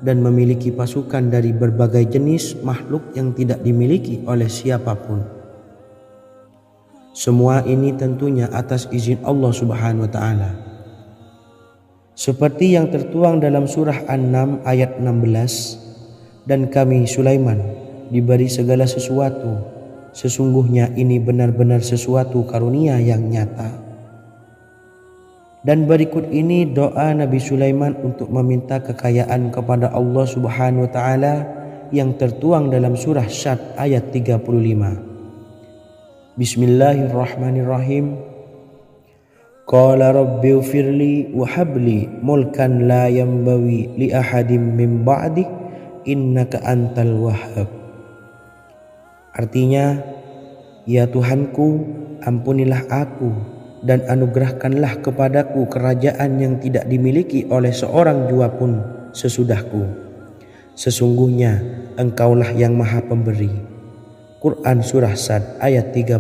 dan memiliki pasukan dari berbagai jenis makhluk yang tidak dimiliki oleh siapapun. Semua ini tentunya atas izin Allah Subhanahu wa taala. Seperti yang tertuang dalam surah An-Naml ayat 16, dan kami Sulaiman diberi segala sesuatu, sesungguhnya ini benar-benar sesuatu karunia yang nyata. Dan berikut ini doa Nabi Sulaiman untuk meminta kekayaan kepada Allah Subhanahu wa taala yang tertuang dalam surah Syad ayat 35. Bismillahirrahmanirrahim. Qala rabbi ufirli wa habli mulkan la yanbawi li ahadim min ba'di innaka antal wahhab. Artinya, ya Tuhanku, ampunilah aku dan anugerahkanlah kepadaku kerajaan yang tidak dimiliki oleh seorang jua pun sesudahku. Sesungguhnya Engkaulah yang Maha Pemberi. Quran Surah Sad ayat 35.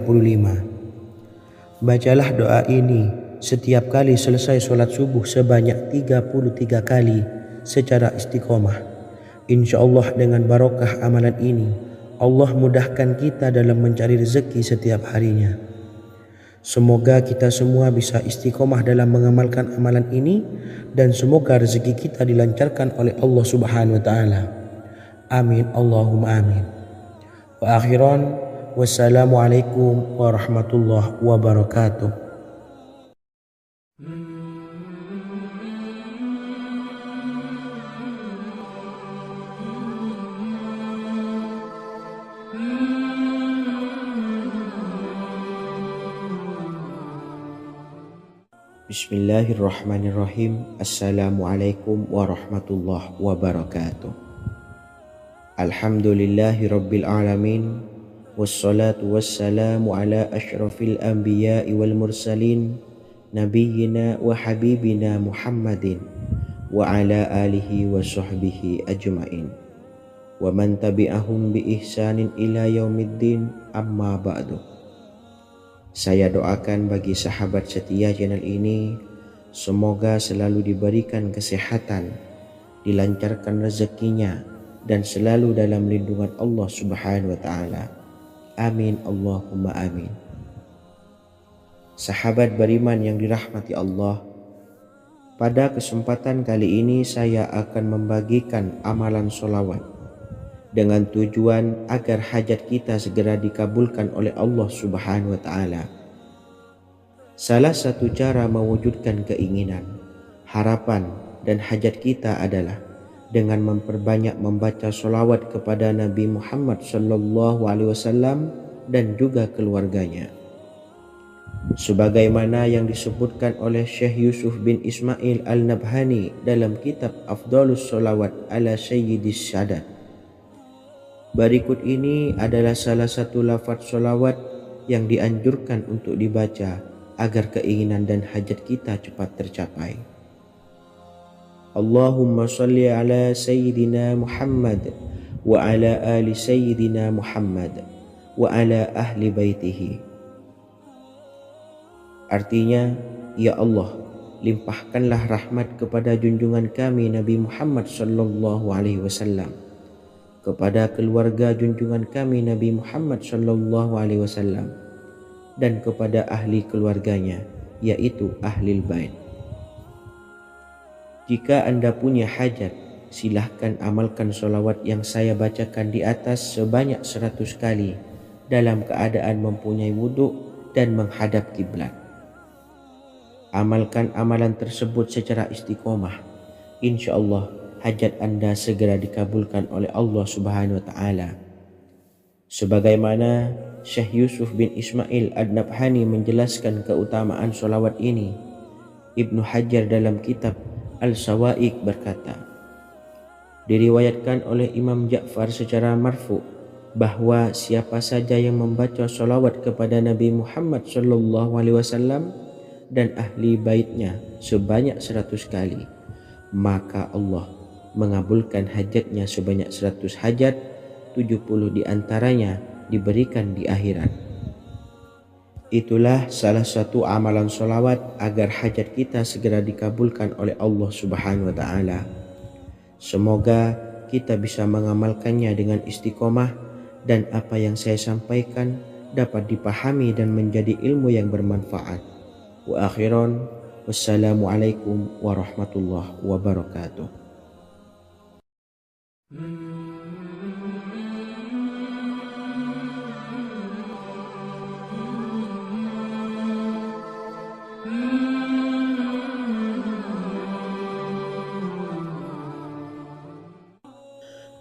Bacalah doa ini setiap kali selesai sholat subuh sebanyak 33 kali secara istiqomah. Insya Allah dengan barokah amalan ini, Allah mudahkan kita dalam mencari rezeki setiap harinya. Semoga kita semua bisa istiqomah dalam mengamalkan amalan ini, dan semoga rezeki kita dilancarkan oleh Allah Subhanahu wa taala. Amin Allahumma amin. Wa akhiran, wassalamualaikum warahmatullahi wabarakatuh. Bismillahirrahmanirrahim. Assalamualaikum warahmatullahi wabarakatuh. Alhamdulillahi rabbil alamin. Wassalatu wassalamu ala ashrafil anbiya'i wal mursalin, nabiyyina wa habibina Muhammadin wa ala alihi wa sahbihi ajma'in, wa man tabi'ahum bi ihsanin ila yaumiddin, amma ba'du. Saya doakan bagi sahabat setia channel ini, semoga selalu diberikan kesehatan, dilancarkan rezekinya, dan selalu dalam lindungan Allah Subhanahu wa taala. Amin Allahumma amin. Sahabat beriman yang dirahmati Allah, pada kesempatan kali ini saya akan membagikan amalan sholawat dengan tujuan agar hajat kita segera dikabulkan oleh Allah Subhanahu wa taala. Salah satu cara mewujudkan keinginan, harapan, dan hajat kita adalah dengan memperbanyak membaca sholawat kepada Nabi Muhammad SAW dan juga keluarganya. Sebagaimana yang disebutkan oleh Syekh Yusuf bin Ismail Al-Nabhani dalam kitab Afdhalus Sholawat ala Sayyidis Sadat. Berikut ini adalah salah satu lafaz sholawat yang dianjurkan untuk dibaca agar keinginan dan hajat kita cepat tercapai. Allahumma salli ala Sayyidina Muhammad wa ala ali Sayyidina Muhammad wa ala ahli baitihi. Artinya, ya Allah, limpahkanlah rahmat kepada junjungan kami Nabi Muhammad sallallahu alaihi wasallam, kepada keluarga junjungan kami Nabi Muhammad sallallahu alaihi wasallam, dan kepada ahli keluarganya, yaitu ahlil bait. Jika Anda punya hajat, silahkan amalkan sholawat yang saya bacakan di atas sebanyak 100 kali dalam keadaan mempunyai wudhu dan menghadap kiblat. Amalkan amalan tersebut secara istiqomah. Insya Allah hajat Anda segera dikabulkan oleh Allah Subhanahu wa taala. Sebagaimana Syekh Yusuf bin Ismail Ad-Nabhani menjelaskan keutamaan sholawat ini, Ibnu Hajar dalam kitab Al-Sawa'iq berkata, diriwayatkan oleh Imam Ja'far secara marfu bahwa siapa saja yang membaca sholawat kepada Nabi Muhammad SAW dan ahli baitnya sebanyak 100 kali, maka Allah mengabulkan hajatnya sebanyak 100 hajat, 70 diantaranya diberikan di akhirat. Itulah salah satu amalan sholawat agar hajat kita segera dikabulkan oleh Allah Subhanahu wa taala. Semoga kita bisa mengamalkannya dengan istiqomah, dan apa yang saya sampaikan dapat dipahami dan menjadi ilmu yang bermanfaat. Wa akhiran, wassalamualaikum warahmatullahi wabarakatuh.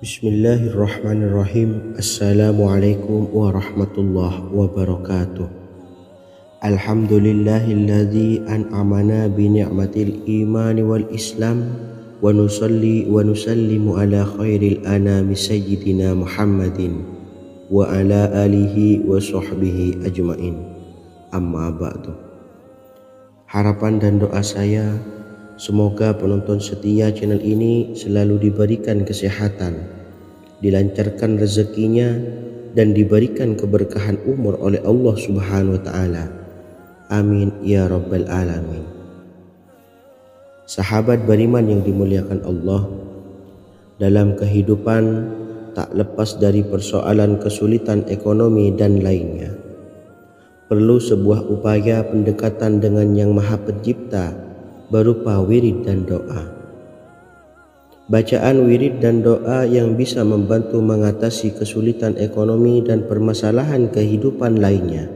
Bismillahirrahmanirrahim. Assalamualaikum warahmatullahi wabarakatuh. Alhamdulillahilladzi an'amana bi ni'matil imani wal islam, wa nusalli wa nusallimu ala khairil anami sayyidina Muhammadin wa ala alihi wa sahbihi ajmain, amma ba'du. Harapan dan doa saya, semoga penonton setia channel ini selalu diberikan kesehatan, dilancarkan rezekinya, dan diberikan keberkahan umur oleh Allah Subhanahu wa taala. Amin ya rabbal alamin. Sahabat beriman yang dimuliakan Allah, dalam kehidupan tak lepas dari persoalan kesulitan ekonomi dan lainnya. Perlu sebuah upaya pendekatan dengan Yang Maha Pencipta berupa wirid dan doa. Bacaan wirid dan doa yang bisa membantu mengatasi kesulitan ekonomi dan permasalahan kehidupan lainnya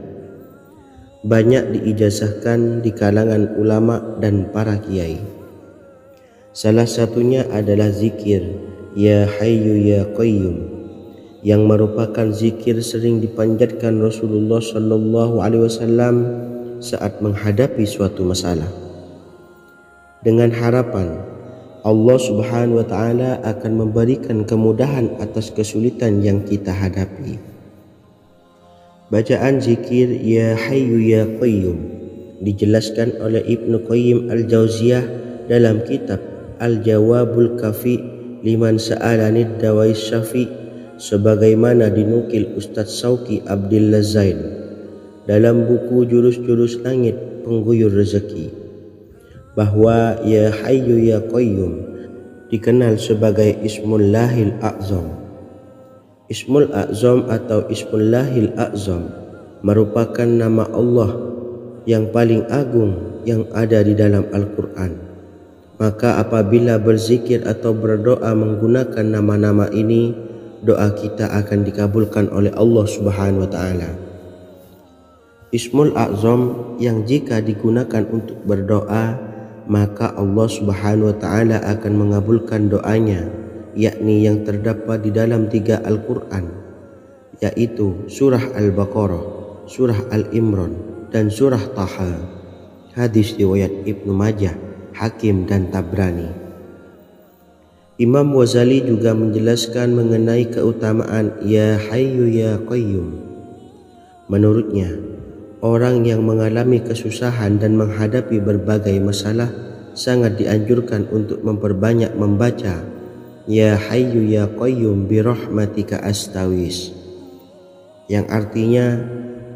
banyak diijazahkan di kalangan ulama dan para kiai. Salah satunya adalah zikir Ya Hayyu Ya Qayyum, yang merupakan zikir sering dipanjatkan Rasulullah SAW saat menghadapi suatu masalah, dengan harapan Allah Subhanahu wa taala akan memberikan kemudahan atas kesulitan yang kita hadapi. Bacaan zikir Ya Hayyu Ya Qayyum dijelaskan oleh Ibnu Qayyim Al-Jauziyah dalam kitab Al-Jawabul Kafi liman sa'alanid dawais syafi, sebagaimana dinukil Ustadz Sauki Abdillah Zain dalam buku Jurus-Jurus Langit Pengguyur Rezeki, bahwa Ya Hayyu Ya Qayyum dikenal sebagai Ismullahil A'zam. Ismul A'zam atau Ismullahil A'zam merupakan nama Allah yang paling agung yang ada di dalam Al-Quran. Maka apabila berzikir atau berdoa menggunakan nama-nama ini, doa kita akan dikabulkan oleh Allah Subhanahu wa taala. Ismul A'zam yang jika digunakan untuk berdoa, maka Allah Subhanahu wa taala akan mengabulkan doanya, yakni yang terdapat di dalam 3 Al-Quran, yaitu surah Al-Baqarah, surah Al-Imran, dan surah Taha. Hadis riwayat Ibnu Majah, Hakim, dan Tabrani. Imam Ghazali juga menjelaskan mengenai keutamaan Ya Hayyu Ya Qayyum. Menurutnya, orang yang mengalami kesusahan dan menghadapi berbagai masalah sangat dianjurkan untuk memperbanyak membaca Ya Hayyu Ya Qayyum bi rahmatika astawis, yang artinya,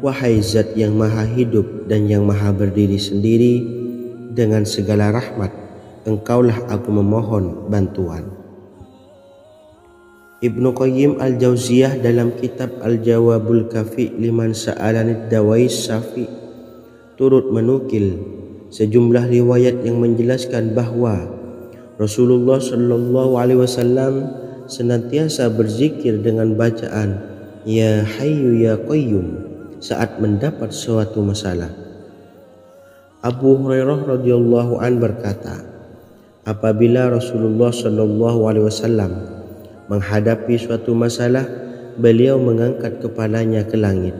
wahai zat yang maha hidup dan yang maha berdiri sendiri, dengan segala rahmat engkaulah aku memohon bantuan. Ibnu Qayyim Al-Jauziyah dalam kitab Al-Jawabul Kafi liman sa'alanid dawais syafi turut menukil sejumlah riwayat yang menjelaskan bahwa Rasulullah SAW senantiasa berzikir dengan bacaan Ya Hayyu Ya Qayyum saat mendapat suatu masalah. Abu Hurairah radhiyallahu an berkata, apabila Rasulullah SAW menghadapi suatu masalah, beliau mengangkat kepalanya ke langit.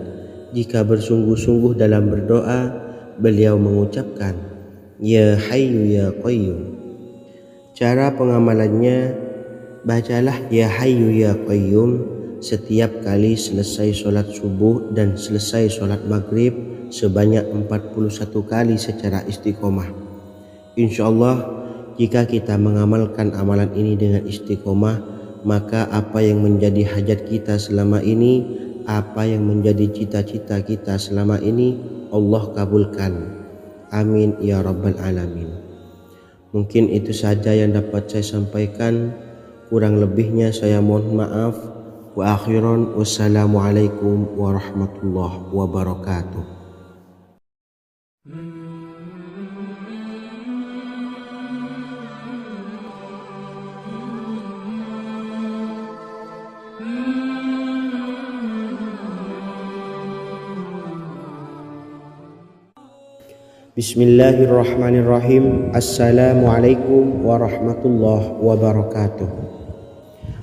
Jika bersungguh-sungguh dalam berdoa, beliau mengucapkan Ya Hayyu Ya Qayyum. Cara pengamalannya, bacalah Ya Hayyu Ya Qayyum setiap kali selesai sholat subuh dan selesai sholat maghrib sebanyak 41 kali secara istiqomah. Insyaallah, jika kita mengamalkan amalan ini dengan istiqomah, maka apa yang menjadi hajat kita selama ini, apa yang menjadi cita-cita kita selama ini, Allah kabulkan. Amin ya rabbal alamin. Mungkin itu saja yang dapat saya sampaikan. Kurang lebihnya saya mohon maaf. Wa akhiran, wassalamualaikum warahmatullahi wabarakatuh. Bismillahirrahmanirrahim. Assalamualaikum warahmatullahi wabarakatuh.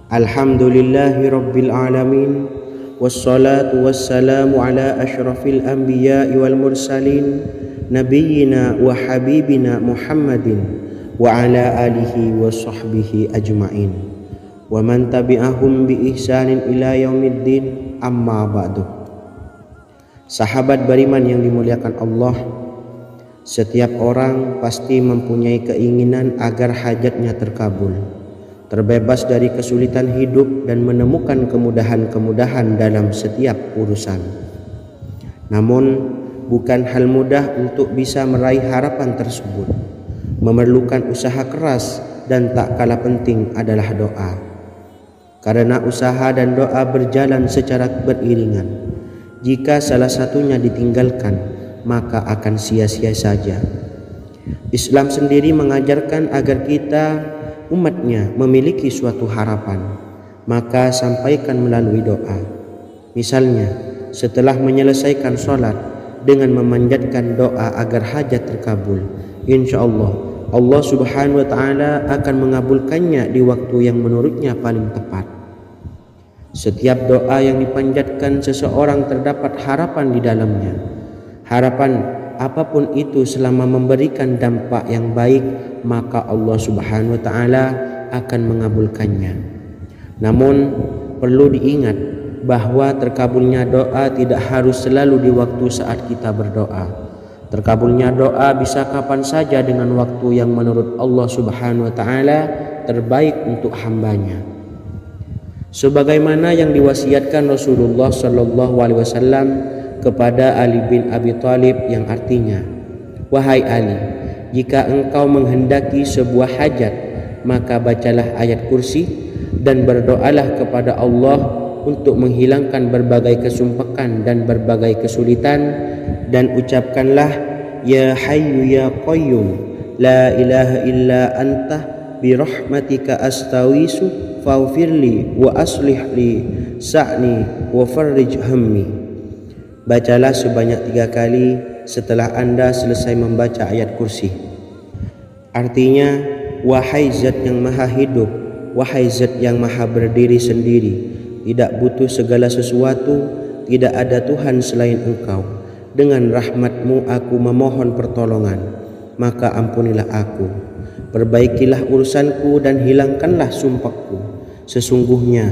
Alhamdulillahi rabbil alamin, wassalatu wassalamu ala asyrafil anbiya'i wal mursalin, nabiyyina wa habibina Muhammadin wa ala alihi wa sahbihi ajma'in wa man tabi'ahum bi ihsanin ila yaumiddin, amma ba'du. Sahabat beriman yang dimuliakan Allah, setiap orang pasti mempunyai keinginan agar hajatnya terkabul. terbebas dari kesulitan hidup dan menemukan kemudahan-kemudahan dalam setiap urusan. Namun, bukan hal mudah untuk bisa meraih harapan tersebut. Memerlukan usaha keras dan tak kalah penting adalah doa. Karena usaha dan doa berjalan secara beriringan. Jika salah satunya ditinggalkan, maka akan sia-sia saja. Islam sendiri mengajarkan agar kita umatnya memiliki suatu harapan, maka sampaikan melalui doa. Misalnya, setelah menyelesaikan sholat dengan memanjatkan doa agar hajat terkabul, insya Allah Subhanahu wa Ta'ala akan mengabulkannya di waktu yang menurutnya paling tepat. Setiap doa yang dipanjatkan seseorang terdapat harapan di dalamnya. Harapan apapun itu selama memberikan dampak yang baik, maka Allah Subhanahu wa Ta'ala akan mengabulkannya. Namun perlu diingat bahwa terkabulnya doa tidak harus selalu di waktu saat kita berdoa. Terkabulnya doa bisa kapan saja dengan waktu yang menurut Allah Subhanahu wa Ta'ala terbaik untuk hambanya. Sebagaimana yang diwasiatkan Rasulullah Sallallahu Alaihi Wasallam kepada Ali bin Abi Thalib, yang artinya, "Wahai Ali, jika engkau menghendaki sebuah hajat, maka bacalah ayat kursi dan berdoalah kepada Allah untuk menghilangkan berbagai kesumpakan dan berbagai kesulitan, dan ucapkanlah, Ya Hayyu Ya Qayyum, La ilaha illa anta birahmatika astawisu faghfirli wa aslih li sa'ni wa farrij hammi." Bacalah sebanyak 3 kali setelah Anda selesai membaca ayat kursi. Artinya, wahai zat yang maha hidup, wahai zat yang maha berdiri sendiri, tidak butuh segala sesuatu, tidak ada Tuhan selain Engkau. Dengan rahmat-Mu aku memohon pertolongan, maka ampunilah aku. Perbaikilah urusanku dan hilangkanlah sumpahku. Sesungguhnya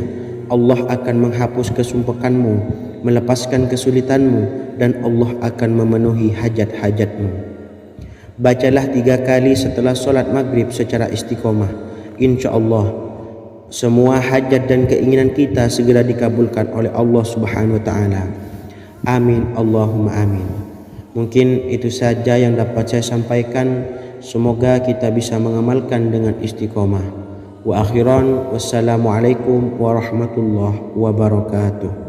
Allah akan menghapus kesumpahanmu, melepaskan kesulitanmu, dan Allah akan memenuhi hajat-hajatmu. Bacalah 3 kali setelah solat maghrib secara istiqomah. Insya Allah semua hajat dan keinginan kita segera dikabulkan oleh Allah Subhanahu wa Ta'ala. Amin Allahumma amin. Mungkin itu saja yang dapat saya sampaikan. Semoga kita bisa mengamalkan dengan istiqomah. Wa akhiran, wassalamualaikum warahmatullahi wabarakatuh.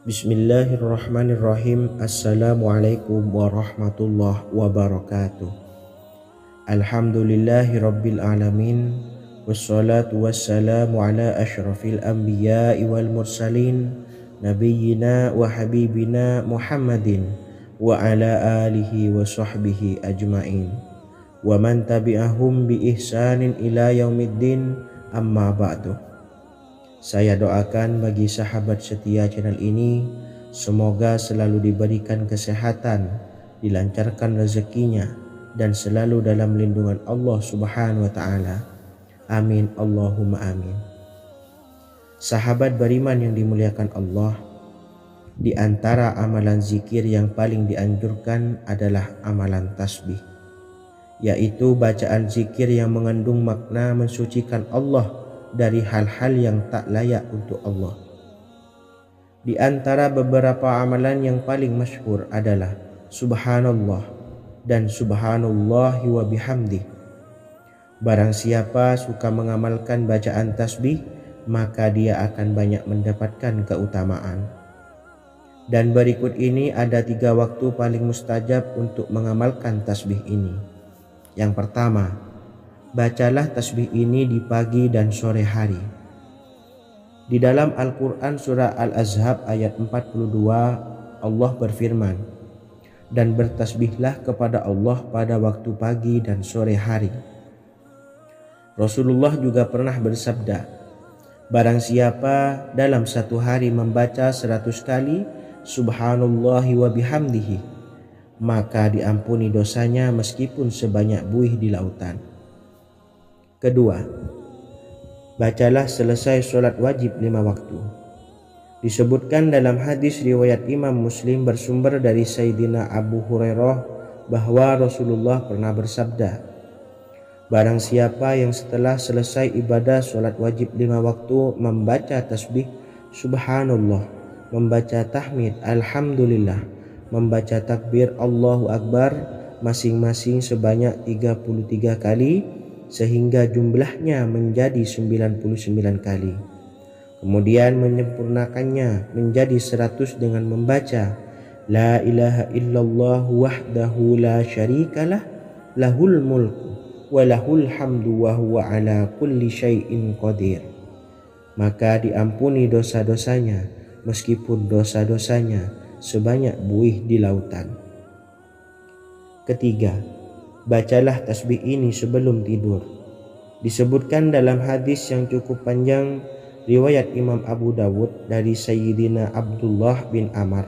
Bismillahirrahmanirrahim. Assalamualaikum warahmatullahi wabarakatuh. Alhamdulillahi rabbil alamin. Wassalatu wassalamu ala ashrafil anbiya'i wal mursalin, nabiyyina wa habibina Muhammadin wa ala alihi wa sahbihi ajma'in, wa man tabi'ahum bi ihsanin ila yaumiddin, amma ba'du. Saya doakan bagi sahabat setia channel ini, semoga selalu diberikan kesehatan, dilancarkan rezekinya, dan selalu dalam lindungan Allah Subhanahu wa Ta'ala. Amin Allahumma amin. Sahabat beriman yang dimuliakan Allah, di antara amalan zikir yang paling dianjurkan adalah amalan tasbih, yaitu bacaan zikir yang mengandung makna mensucikan Allah dari hal-hal yang tak layak untuk Allah. Di antara beberapa amalan yang paling masyhur adalah Subhanallah dan Subhanallahi wa bihamdih. Barang siapa suka mengamalkan bacaan tasbih, maka dia akan banyak mendapatkan keutamaan. Dan berikut ini ada 3 waktu paling mustajab untuk mengamalkan tasbih ini. Yang pertama, bacalah tasbih ini di pagi dan sore hari. Di dalam Al-Quran surah Al-Ahzab ayat 42, Allah berfirman, "Dan bertasbihlah kepada Allah pada waktu pagi dan sore hari." Rasulullah juga pernah bersabda, "Barang siapa dalam satu hari membaca 100 kali Subhanallahi wa bihamdihi, maka diampuni dosanya meskipun sebanyak buih di lautan." Kedua, bacalah selesai sholat wajib 5 waktu. Disebutkan dalam hadis riwayat Imam Muslim bersumber dari Sayyidina Abu Hurairah bahwa Rasulullah pernah bersabda, barang siapa yang setelah selesai ibadah sholat wajib 5 waktu membaca tasbih subhanallah, membaca tahmid alhamdulillah, membaca takbir Allahu Akbar masing-masing sebanyak 33 kali sehingga jumlahnya menjadi 99 kali. Kemudian menyempurnakannya menjadi 100 dengan membaca La ilaha illallah wahdahu la syarikalah lahul mulku wa lahul hamdu wa huwa ala kulli syai'in qadir. Maka diampuni dosa-dosanya meskipun dosa-dosanya sebanyak buih di lautan. Ketiga, bacalah tasbih ini sebelum tidur. Disebutkan dalam hadis yang cukup panjang riwayat Imam Abu Dawud dari Sayyidina Abdullah bin Amr,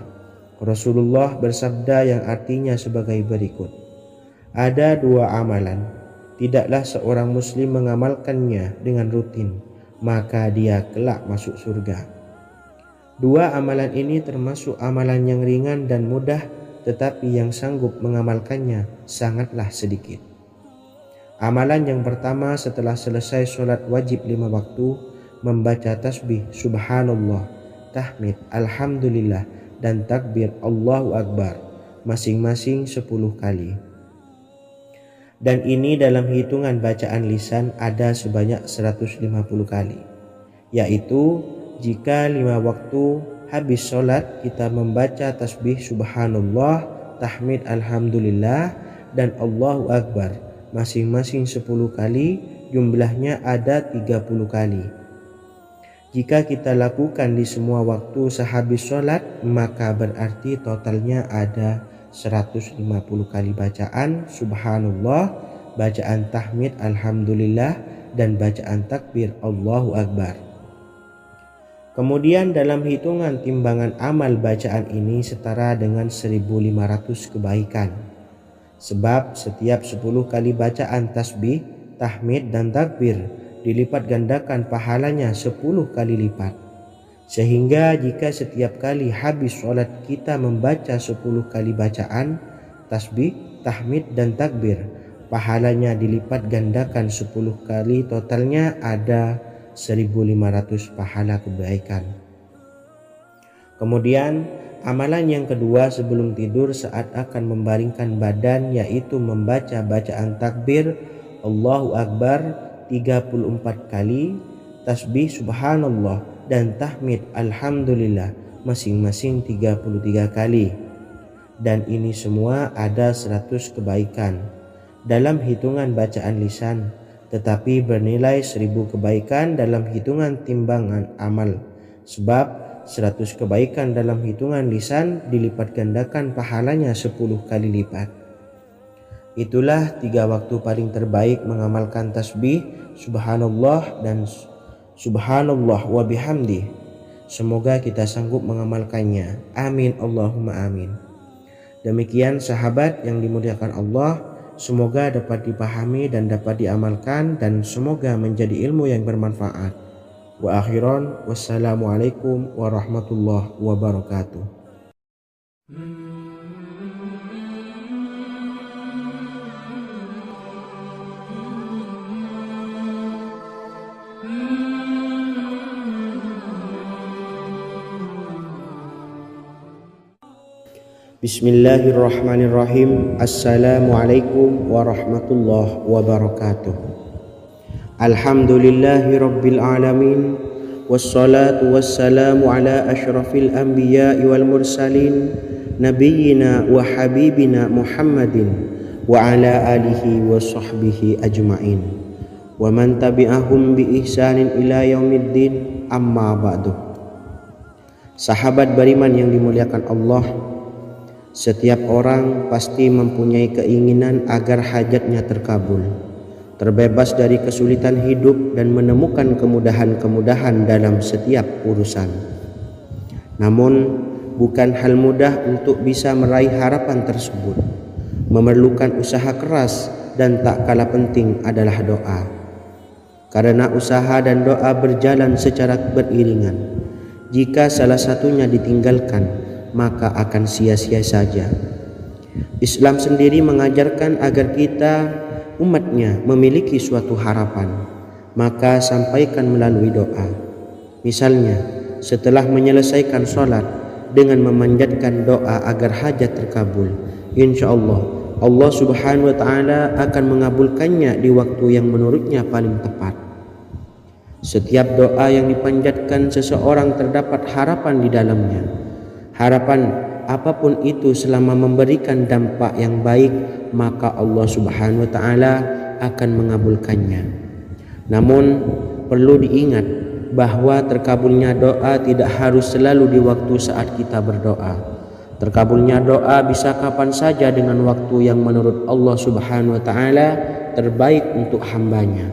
Rasulullah bersabda yang artinya sebagai berikut, ada 2 amalan, tidaklah seorang muslim mengamalkannya dengan rutin, maka dia kelak masuk surga. 2 amalan ini termasuk amalan yang ringan dan mudah, tetapi yang sanggup mengamalkannya sangatlah sedikit. Amalan yang pertama setelah selesai sholat wajib 5 waktu, membaca tasbih subhanallah, tahmid alhamdulillah dan takbir Allahu Akbar masing-masing 10 kali. Dan ini dalam hitungan bacaan lisan ada sebanyak 150 kali, yaitu jika 5 waktu habis sholat kita membaca tasbih subhanallah, tahmid alhamdulillah dan Allahu Akbar masing-masing 10 kali, jumlahnya ada 30 kali. Jika kita lakukan di semua waktu sehabis sholat, maka berarti totalnya ada 150 kali bacaan subhanallah, bacaan tahmid alhamdulillah dan bacaan takbir Allahu Akbar. Kemudian dalam hitungan timbangan amal bacaan ini setara dengan 1500 kebaikan. Sebab setiap 10 kali bacaan tasbih, tahmid dan takbir dilipat gandakan pahalanya 10 kali lipat. Sehingga jika setiap kali habis sholat kita membaca 10 kali bacaan tasbih, tahmid dan takbir, pahalanya dilipat gandakan 10 kali, totalnya ada 1500 pahala kebaikan. Kemudian amalan yang kedua sebelum tidur saat akan membaringkan badan, yaitu membaca bacaan takbir Allahu Akbar 34 kali, tasbih subhanallah dan tahmid alhamdulillah masing-masing 33 kali. Dan ini semua ada 100 kebaikan dalam hitungan bacaan lisan, tetapi bernilai 1000 kebaikan dalam hitungan timbangan amal. Sebab 100 kebaikan dalam hitungan lisan dilipat gandakan pahalanya 10 kali lipat. Itulah 3 waktu paling terbaik mengamalkan tasbih subhanallah dan subhanallah wa bihamdi. Semoga kita sanggup mengamalkannya. Amin Allahumma amin. Demikian sahabat yang dimuliakan Allah, semoga dapat dipahami dan dapat diamalkan dan semoga menjadi ilmu yang bermanfaat. Wa akhiran wassalamualaikum warahmatullahi wabarakatuh. Bismillahirrahmanirrahim. Assalamualaikum warahmatullahi wabarakatuh. Alhamdulillahi rabbil alamin, wassalatu wassalamu ala asyrafil anbiya'i wal mursalin, nabiyyina wa habibina Muhammadin wa ala alihi wa sahbihi ajma'in wa man tabi'ahum bi ihsanin ila yaumiddin, amma ba'du. Sahabat beriman yang dimuliakan Allah, setiap orang pasti mempunyai keinginan agar hajatnya terkabul, terbebas dari kesulitan hidup dan menemukan kemudahan-kemudahan dalam setiap urusan. Namun bukan hal mudah untuk bisa meraih harapan tersebut. Memerlukan usaha keras dan tak kalah penting adalah doa. karena usaha dan doa berjalan secara beriringan. Jika salah satunya ditinggalkan, maka akan sia-sia saja. Islam sendiri mengajarkan agar kita umatnya memiliki suatu harapan, maka sampaikan melalui doa. Misalnya, setelah menyelesaikan sholat dengan memanjatkan doa agar hajat terkabul, insya Allah Subhanahu wa Ta'ala akan mengabulkannya di waktu yang menurutnya paling tepat. Setiap doa yang dipanjatkan seseorang terdapat harapan di dalamnya. Harapan apapun itu selama memberikan dampak yang baik, maka Allah Subhanahu wa Ta'ala akan mengabulkannya. Namun perlu diingat bahwa terkabulnya doa tidak harus selalu di waktu saat kita berdoa. Terkabulnya doa bisa kapan saja dengan waktu yang menurut Allah Subhanahu wa Ta'ala terbaik untuk hambanya.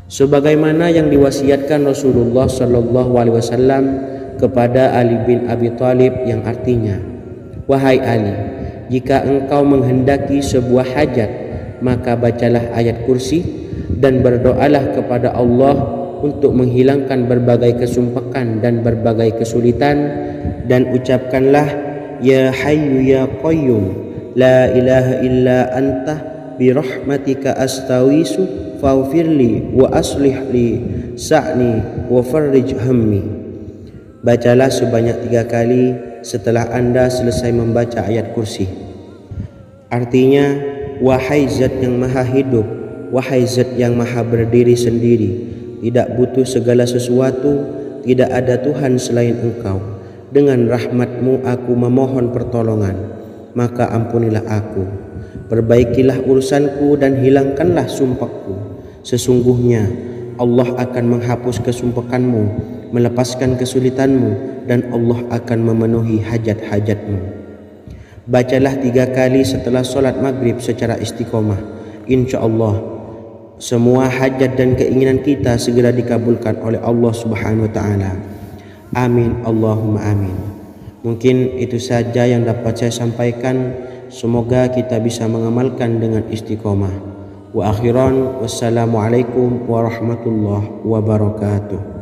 Sebagaimana yang diwasiatkan Rasulullah Sallallahu Alaihi Wasallam kepada Ali bin Abi Thalib, yang artinya, wahai Ali, jika engkau menghendaki sebuah hajat, maka bacalah ayat kursi dan berdoalah kepada Allah untuk menghilangkan berbagai kesumpakan dan berbagai kesulitan, dan ucapkanlah, ya hayyu ya qayyum la ilaha illa anta birahmatika astawisu faghfirli wa aslih li sa'ni wa farrij hammi. Bacalah sebanyak 3 kali setelah Anda selesai membaca ayat kursi. Artinya, wahai zat yang maha hidup, wahai zat yang maha berdiri sendiri, tidak butuh segala sesuatu, tidak ada Tuhan selain Engkau. Dengan rahmat-Mu aku memohon pertolongan, maka ampunilah aku. Perbaikilah urusanku dan hilangkanlah sumpahku. Sesungguhnya Allah akan menghapus kesumpahanmu, melepaskan kesulitanmu, dan Allah akan memenuhi hajat-hajatmu. Bacalah 3 kali setelah sholat maghrib secara istiqomah. Insya Allah semua hajat dan keinginan kita segera dikabulkan oleh Allah Subhanahu wa Ta'ala. Amin Allahumma amin. Mungkin itu saja yang dapat saya sampaikan. Semoga kita bisa mengamalkan dengan istiqomah. Wa akhiran, wassalamualaikum warahmatullahi wabarakatuh.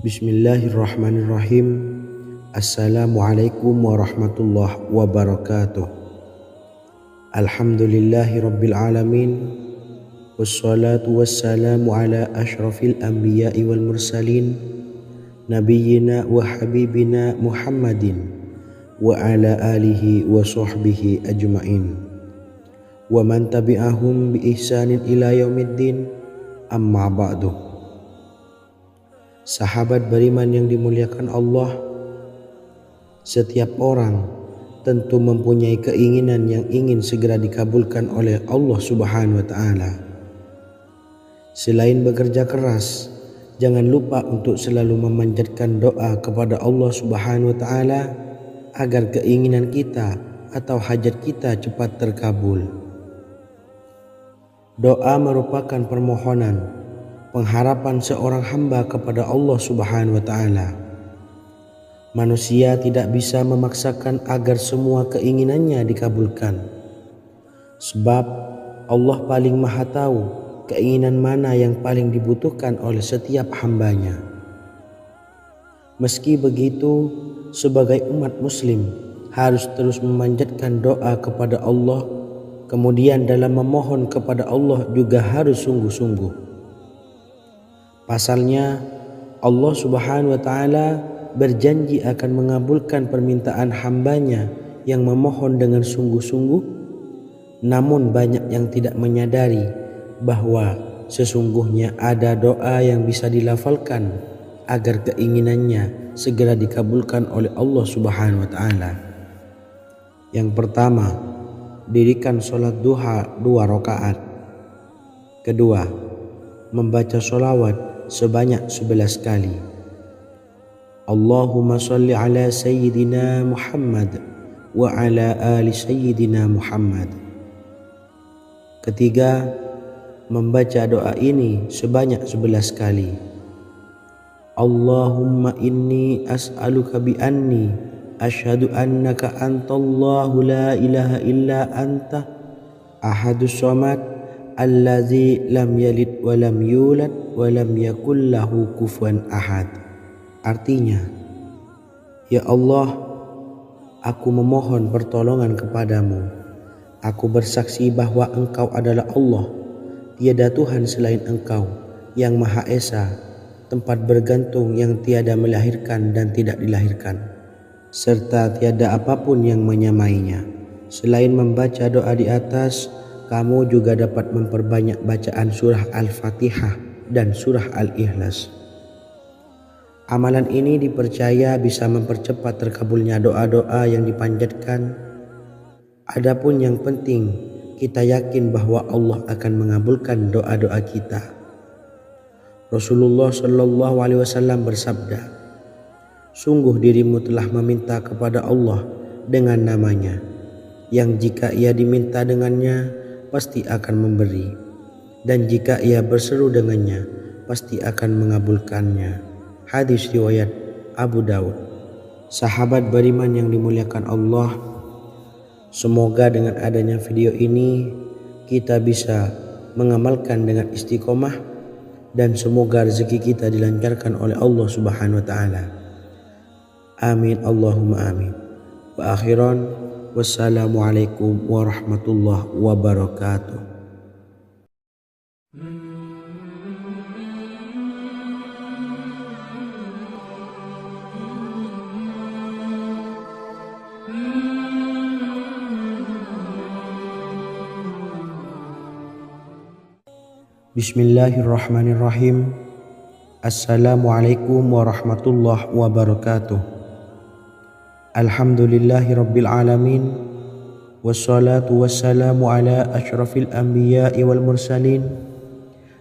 Bismillahirrahmanirrahim. Assalamualaikum warahmatullahi wabarakatuh. Alhamdulillahi rabbil alamin. Wassalatu wassalamu ala ashrafil anbiya'i wal mursalin, nabiyyina wa habibina Muhammadin wa ala alihi wa sahbihi ajma'in wa man tabi'ahum bi ihsanin ila yaumiddin, amma ba'du. Sahabat beriman yang dimuliakan Allah, setiap orang tentu mempunyai keinginan yang ingin segera dikabulkan oleh Allah Subhanahu wa Ta'ala. Selain bekerja keras, jangan lupa untuk selalu memanjatkan doa kepada Allah Subhanahu wa Ta'ala agar keinginan kita atau hajat kita cepat terkabul. Doa merupakan permohonan, pengharapan seorang hamba kepada Allah Subhanahu wa Ta'ala. Manusia tidak bisa memaksakan agar semua keinginannya dikabulkan, sebab Allah paling maha tahu keinginan mana yang paling dibutuhkan oleh setiap hambanya. Meski begitu, sebagai umat muslim harus terus memanjatkan doa kepada Allah, kemudian dalam memohon kepada Allah juga harus sungguh-sungguh. Pasalnya, Allah Subhanahu wa Ta'ala berjanji akan mengabulkan permintaan hambanya yang memohon dengan sungguh-sungguh. Namun banyak yang tidak menyadari bahwa sesungguhnya ada doa yang bisa dilafalkan agar keinginannya segera dikabulkan oleh Allah Subhanahu wa Ta'ala. Yang pertama, dirikan sholat duha 2 rakaat. Kedua, membaca sholawat sebanyak 11 kali. Allahumma salli ala Sayyidina Muhammad wa ala ali Sayyidina Muhammad. Ketiga, membaca doa ini sebanyak 11 kali. Allahumma inni as'aluka bi anni asyhadu annaka antallahu la ilaha illa anta ahadus somad allazi lam yalid wa lam yulad wa lam yakul lahu kufuwan ahad. Artinya, ya Allah, aku memohon pertolongan kepadamu. Aku bersaksi bahwa Engkau adalah Allah, tiada Tuhan selain Engkau, yang Maha Esa, tempat bergantung yang tiada melahirkan dan tidak dilahirkan, serta tiada apapun yang menyamainya. Selain membaca doa di atas, kamu juga dapat memperbanyak bacaan surah Al-Fatihah dan surah Al-Ikhlas. Amalan ini dipercaya bisa mempercepat terkabulnya doa-doa yang dipanjatkan. Adapun yang penting, kita yakin bahwa Allah akan mengabulkan doa-doa kita. Rasulullah Shallallahu Alaihi Wasallam bersabda, sungguh dirimu telah meminta kepada Allah dengan namanya, yang jika ia diminta dengannya, pasti akan memberi, dan jika ia berseru dengannya, pasti akan mengabulkannya. Hadis riwayat Abu Daud. Sahabat beriman yang dimuliakan Allah, semoga dengan adanya video ini kita bisa mengamalkan dengan istiqomah, dan semoga rezeki kita dilancarkan oleh Allah Subhanahu wa taala. Amin Allahumma amin. Wa akhiran, wassalamualaikum warahmatullahi wabarakatuh. Bismillahirrahmanirrahim. Assalamualaikum warahmatullahi wabarakatuh. Alhamdulillahi rabbil alamin. Wassalatu wassalamu ala asyrafil anbiya'i wal mursalin,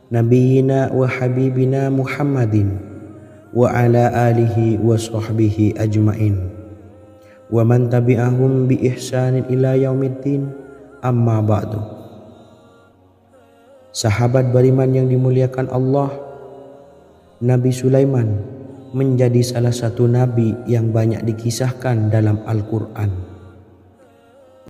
nabiyyina wa habibina Muhammadin wa ala alihi wa sahbihi ajmain, wa man tabi'ahum bi ihsanin ila yaumiddin, amma ba'du. Sahabat beriman yang dimuliakan Allah, Nabi Sulaiman menjadi salah satu nabi yang banyak dikisahkan dalam Al-Quran.